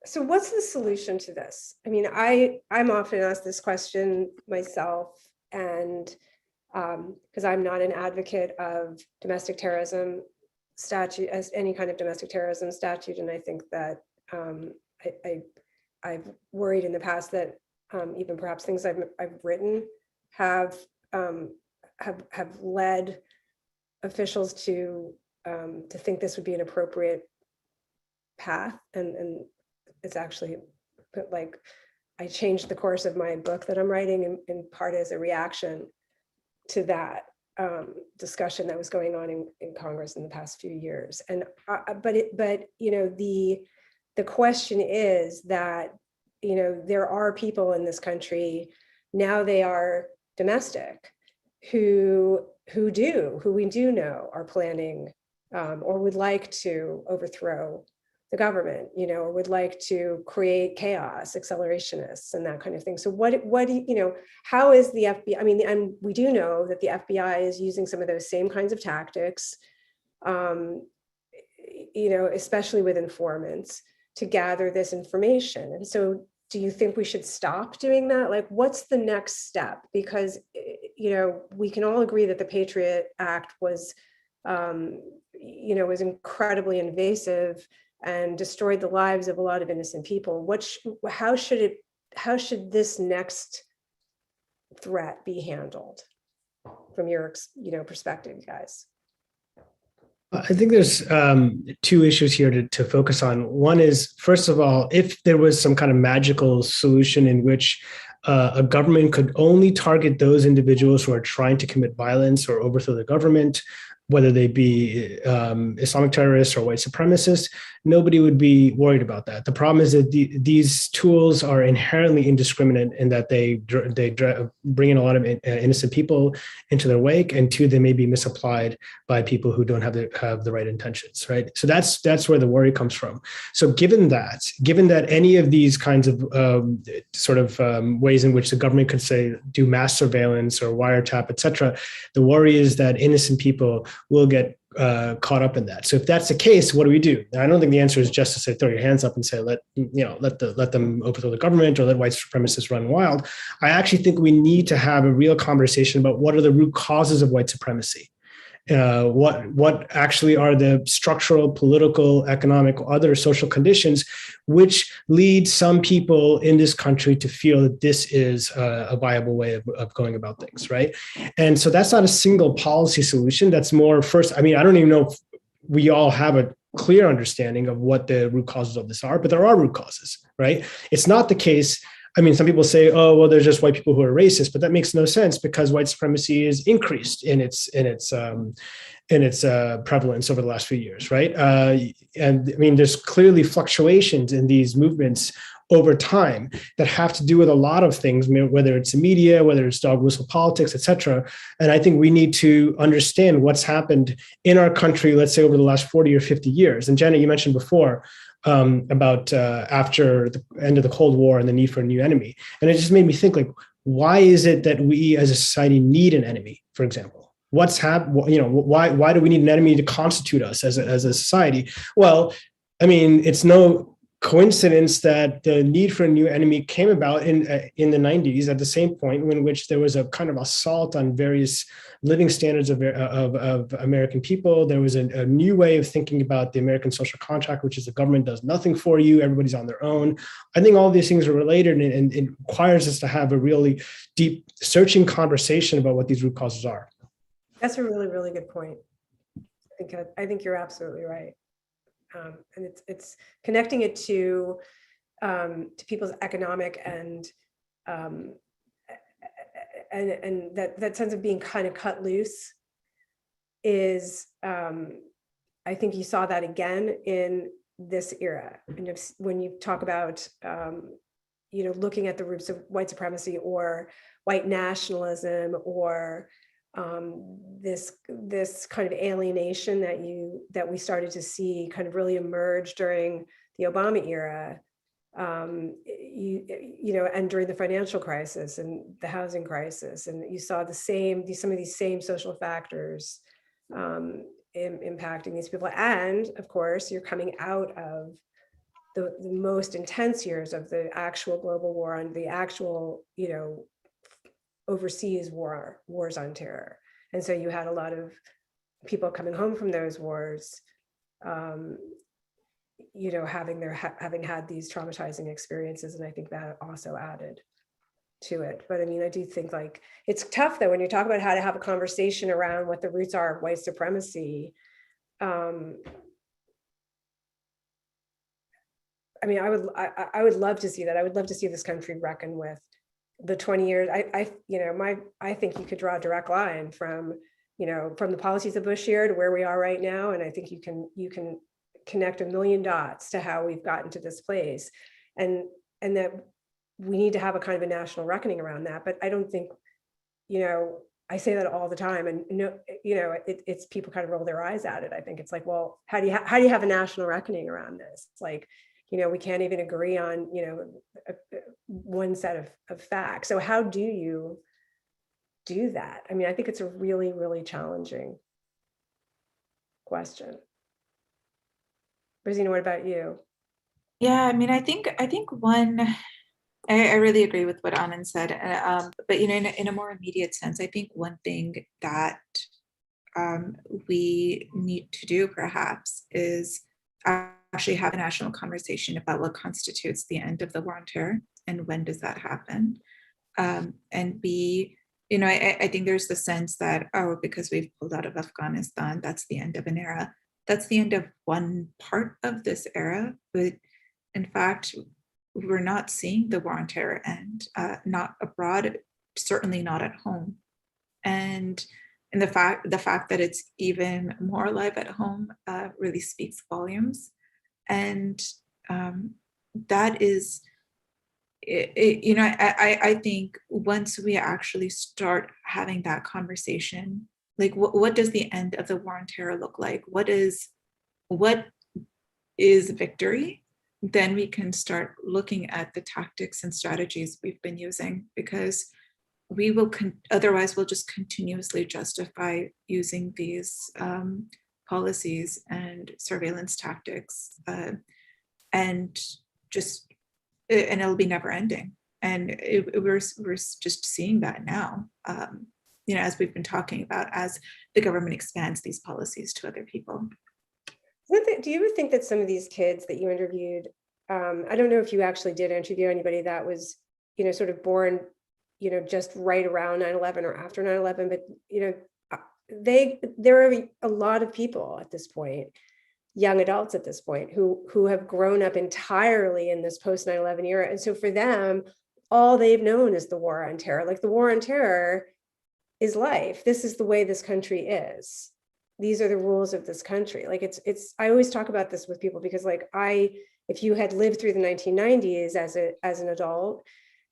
So what's the solution to this? I mean, I'm often asked this question myself, and because I'm not an advocate of domestic terrorism statute as any kind of domestic terrorism statute, and I think that I've worried in the past that even perhaps things I've written have led officials to think this would be an appropriate path, and it's actually like I changed the course of my book that I'm writing in part as a reaction to that discussion that was going on in Congress in the past few years. And but the question is that there are people in this country now, they are domestic, who we do know are planning or would like to overthrow the government, or would like to create chaos, accelerationists, and that kind of thing. So what do how is the FBI? I mean, and we do know that the FBI is using some of those same kinds of tactics, especially with informants, to gather this information. And so, do you think we should stop doing that? Like, what's the next step? Because we can all agree that the Patriot Act was incredibly invasive and destroyed the lives of a lot of innocent people. How should this next threat be handled from your perspective, guys? I think there's two issues here to focus on. One is, first of all, if there was some kind of magical solution in which a government could only target those individuals who are trying to commit violence or overthrow the government, whether they be Islamic terrorists or white supremacists, nobody would be worried about that. The problem is that these tools are inherently indiscriminate in that they bring in a lot of innocent people into their wake, and two, they may be misapplied by people who don't have the right intentions, right? So that's where the worry comes from. So given that any of these kinds of ways in which the government could say do mass surveillance or wiretap, et cetera, the worry is that innocent people will get caught up in that. So if that's the case, what do we do? Now, I don't think the answer is just to say throw your hands up and say let them overthrow the government or let white supremacists run wild. I actually think we need to have a real conversation about what are the root causes of white supremacy. What actually are the structural, political, economic, or other social conditions which lead some people in this country to feel that this is a viable way of going about things, right? And so that's not a single policy solution. That's more first, I mean, I don't even know if we all have a clear understanding of what the root causes of this are, but there are root causes, right? It's not the case. I mean, some people say, "Oh, well, there's just white people who are racist," but that makes no sense because white supremacy is increased in its prevalence over the last few years, right? And I mean, there's clearly fluctuations in these movements over time that have to do with a lot of things, whether it's the media, whether it's dog whistle politics, et cetera. And I think we need to understand what's happened in our country, let's say over the last 40 or 50 years. And Janet, you mentioned before, about after the end of the Cold War and the need for a new enemy. And it just made me think, like, why is it that we as a society need an enemy, for example? Why do we need an enemy to constitute us as a society? Well, I mean, it's no coincidence that the need for a new enemy came about in the 90s at the same point in which there was a kind of assault on various living standards of American people. There was a new way of thinking about the American social contract, which is the government does nothing for you, everybody's on their own. I think all these things are related, and it requires us to have a really deep, searching conversation about what these root causes are. That's a really, really good point. I think you're absolutely right. And it's connecting it to people's economic and that sense of being kind of cut loose is, I think you saw that again in this era. And when you talk about, looking at the roots of white supremacy or white nationalism or this kind of alienation that we started to see kind of really emerge during the Obama era, and during the financial crisis and the housing crisis, and you saw some of these same social factors impacting these people. And of course, you're coming out of the most intense years of the actual global war on the actual, overseas wars on terror. And so you had a lot of people coming home from those wars, having had these traumatizing experiences. And I think that also added to it. But I mean, I do think like, it's tough though, when you talk about how to have a conversation around what the roots are of white supremacy. I mean, I would love to see that. I would love to see this country reckon with the 20 years. I think you could draw a direct line from the policies of Bush era to where we are right now. And I think you can connect a million dots to how we've gotten to this place, and that we need to have a kind of a national reckoning around that. But I don't think, I say that all the time, and it's people kind of roll their eyes at it. I think it's like, well, how do you have a national reckoning around this? It's like, we can't even agree on, one set of facts. So how do you do that? I mean, I think it's a really, really challenging question. Rosina, what about you? Yeah, I mean, I think I really agree with what Anand said. But in a more immediate sense, I think one thing that we need to do perhaps is actually have a national conversation about what constitutes the end of the war on terror and when does that happen. And B, I think there's the sense that, because we've pulled out of Afghanistan, that's the end of an era. That's the end of one part of this era. But in fact, we're not seeing the war on terror end, not abroad, certainly not at home. And the fact that it's even more alive at home really speaks volumes. And that is, I think once we actually start having that conversation, like what does the end of the war on terror look like? What is victory? Then we can start looking at the tactics and strategies we've been using, because we will otherwise we'll just continuously justify using these policies and surveillance tactics, and it'll be never ending. And we're just seeing that now, as we've been talking about, as the government expands these policies to other people. Do you ever think that some of these kids that you interviewed, I don't know if you actually did interview anybody that was, sort of born, just right around 9/11 or after 9/11, but, there are a lot of people at this point, young adults at this point, who have grown up entirely in this post 9/11 era. And so for them, all they've known is the war on terror. Like, the war on terror is life. This is the way this country is. These are the rules of this country. Like, I always talk about this with people, because like if you had lived through the 1990s as an adult,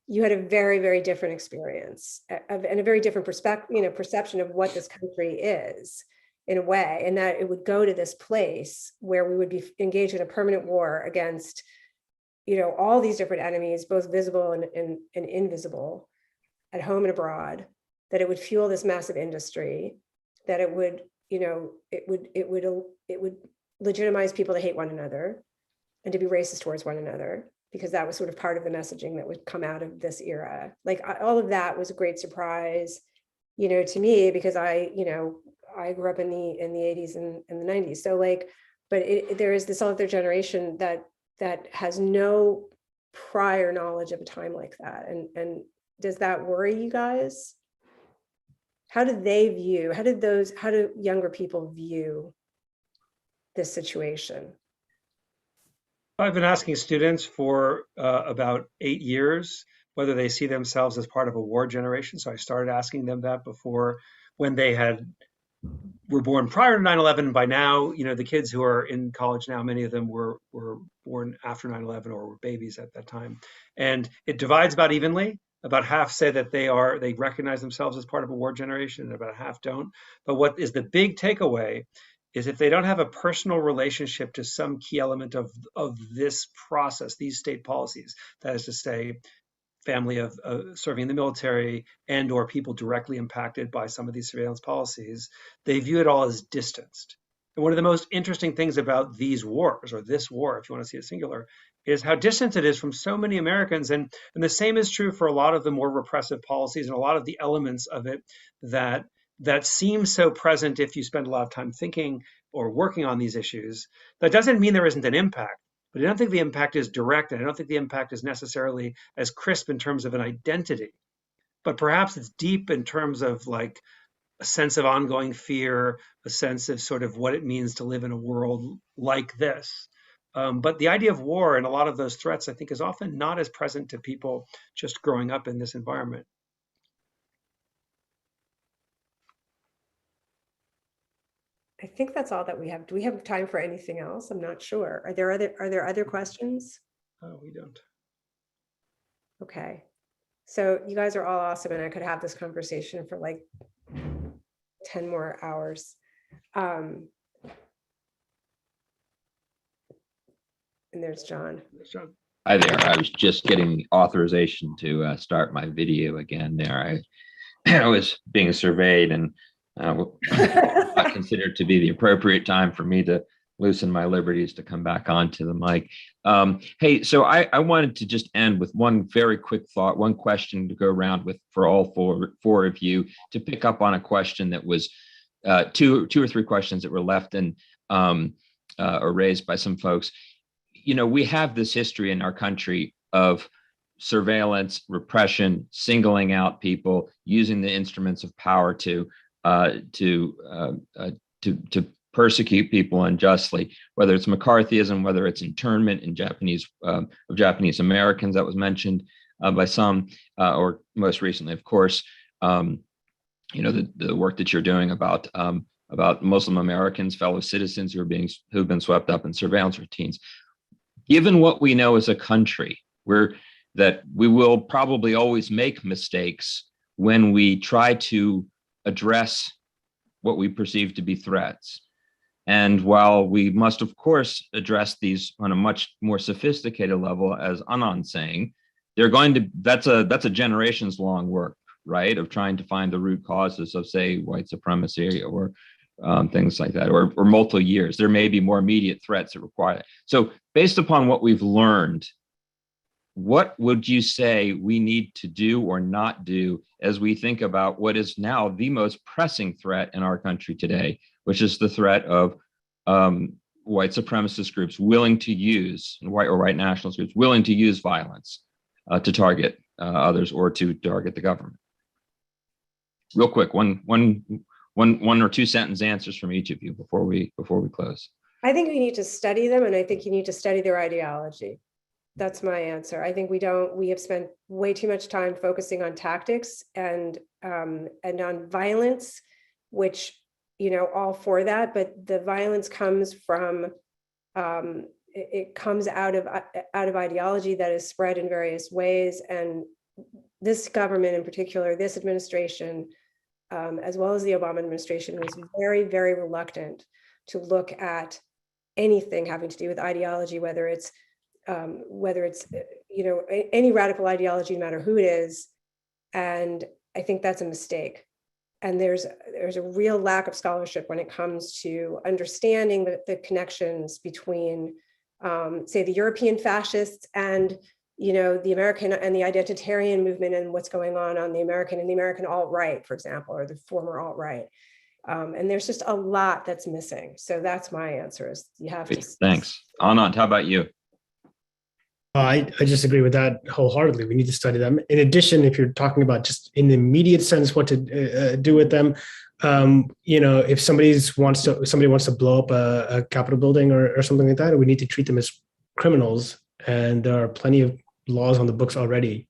you had a very, very different experience and a very different perception of what this country is, in a way, and that it would go to this place where we would be engaged in a permanent war against, all these different enemies, both visible and invisible, at home and abroad, that it would fuel this massive industry, that it would, it would legitimize people to hate one another and to be racist towards one another, because that was sort of part of the messaging that would come out of this era. Like, all of that was a great surprise, to me, because I grew up in the 80s and the 90s. So like, but there is this other generation that has no prior knowledge of a time like that. And does that worry you guys? How do younger people view this situation? I've been asking students for about 8 years whether they see themselves as part of a war generation. So I started asking them that before, when they were born prior to 9/11. By now, the kids who are in college now, many of them were born after 9/11 or were babies at that time. And it divides about evenly. About half say that they recognize themselves as part of a war generation, and about half don't. But what is the big takeaway is, if they don't have a personal relationship to some key element of this process, these state policies, that is to say, family of serving in the military and or people directly impacted by some of these surveillance policies, they view it all as distanced. And one of the most interesting things about these wars, or this war, if you want to see it singular, is how distant it is from so many Americans. And the same is true for a lot of the more repressive policies and a lot of the elements of it that seem so present if you spend a lot of time thinking or working on these issues. That doesn't mean there isn't an impact, but I don't think the impact is direct, and I don't think the impact is necessarily as crisp in terms of an identity. But perhaps it's deep in terms of like a sense of ongoing fear, a sense of sort of what it means to live in a world like this. But the idea of war and a lot of those threats, I think, is often not as present to people just growing up in this environment. I think that's all that we have. Do we have time for anything else? I'm not sure. Are there other questions? Oh, we don't. Okay. So you guys are all awesome, and I could have this conversation for like 10 more hours. And there's John. Hi there. I was just getting authorization to start my video again there. I was being surveyed, and I considered to be the appropriate time for me to loosen my liberties to come back onto the mic. Hey, so I wanted to just end with one very quick thought, one question to go around with for all four of you, to pick up on a question that was two or three questions that were left and or raised by some folks. We have this history in our country of surveillance, repression, singling out people, using the instruments of power to persecute people unjustly, whether it's McCarthyism, whether it's internment in of Japanese Americans that was mentioned by some, or most recently, of course, the work that you're doing about Muslim Americans, fellow citizens who've been swept up in surveillance routines. Given what we know as a country, that we will probably always make mistakes when we try to address what we perceive to be threats. And while we must, of course, address these on a much more sophisticated level, as Anand's saying, that's a generations long work, right? Of trying to find the root causes of, say, white supremacy or things like that, or multiple years. There may be more immediate threats that require that. So based upon what we've learned, what would you say we need to do or not do as we think about what is now the most pressing threat in our country today, which is the threat of white supremacist groups willing to use, white nationalist groups willing to use violence to target others or to target the government? Real quick, one or two sentence answers from each of you before we close. I think we need to study them, and I think you need to study their ideology. That's my answer. I think we have spent way too much time focusing on tactics and on violence, which, all for that, but the violence comes from, it comes out of ideology that is spread in various ways. And this government in particular, this administration, as well as the Obama administration, was very, very reluctant to look at anything having to do with ideology, whether it's any radical ideology, no matter who it is. And I think that's a mistake. And there's a real lack of scholarship when it comes to understanding the connections between, say, the European fascists and the American and the identitarian movement and what's going on the American alt-right, for example, or the former alt-right. And there's just a lot that's missing. So that's my answer, is you have to. Thanks. Anand, how about you? I just agree with that wholeheartedly. We need to study them. In addition, if you're talking about just in the immediate sense, what to do with them, if somebody wants to blow up a Capitol building or something like that, we need to treat them as criminals. And there are plenty of laws on the books already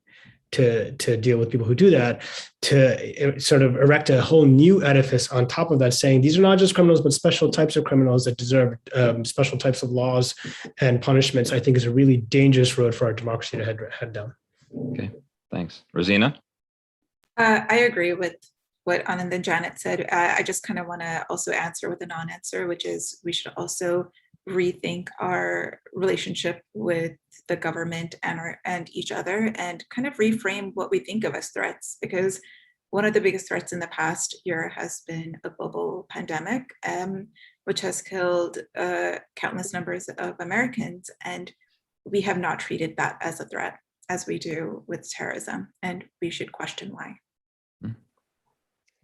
to deal with people who do that, to sort of erect a whole new edifice on top of that, saying these are not just criminals, but special types of criminals that deserve special types of laws and punishments, I think is a really dangerous road for our democracy to head down. Okay, thanks. Rosina? I agree with what Anand and Janet said. I just kind of want to also answer with a non-answer, which is we should also rethink our relationship with the government and each other, and kind of reframe what we think of as threats, because one of the biggest threats in the past year has been a global pandemic, which has killed countless numbers of Americans, and we have not treated that as a threat as we do with terrorism, and we should question why.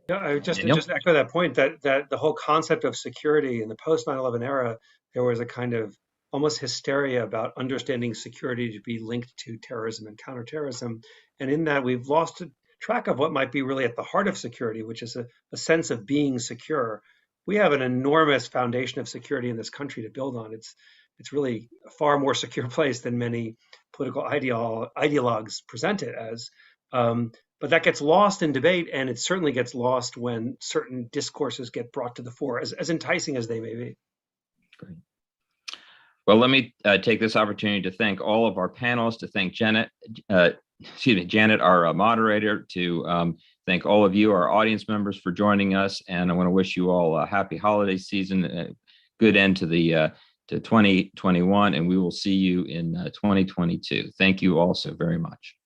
Yeah, I just echo that point, that the whole concept of security in the post 9/11 era, there was a kind of almost hysteria about understanding security to be linked to terrorism and counterterrorism. And in that, we've lost track of what might be really at the heart of security, which is a sense of being secure. We have an enormous foundation of security in this country to build on. It's really a far more secure place than many political ideologues present it as. But that gets lost in debate, and it certainly gets lost when certain discourses get brought to the fore, as enticing as they may be. Great. Well, let me take this opportunity to thank all of our panelists, to thank Janet, our moderator, to thank all of you, our audience members, for joining us. And I want to wish you all a happy holiday season, a good end to 2021, and we will see you in 2022. Thank you all so very much.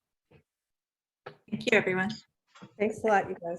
Thank you, everyone. Thanks a lot, you guys.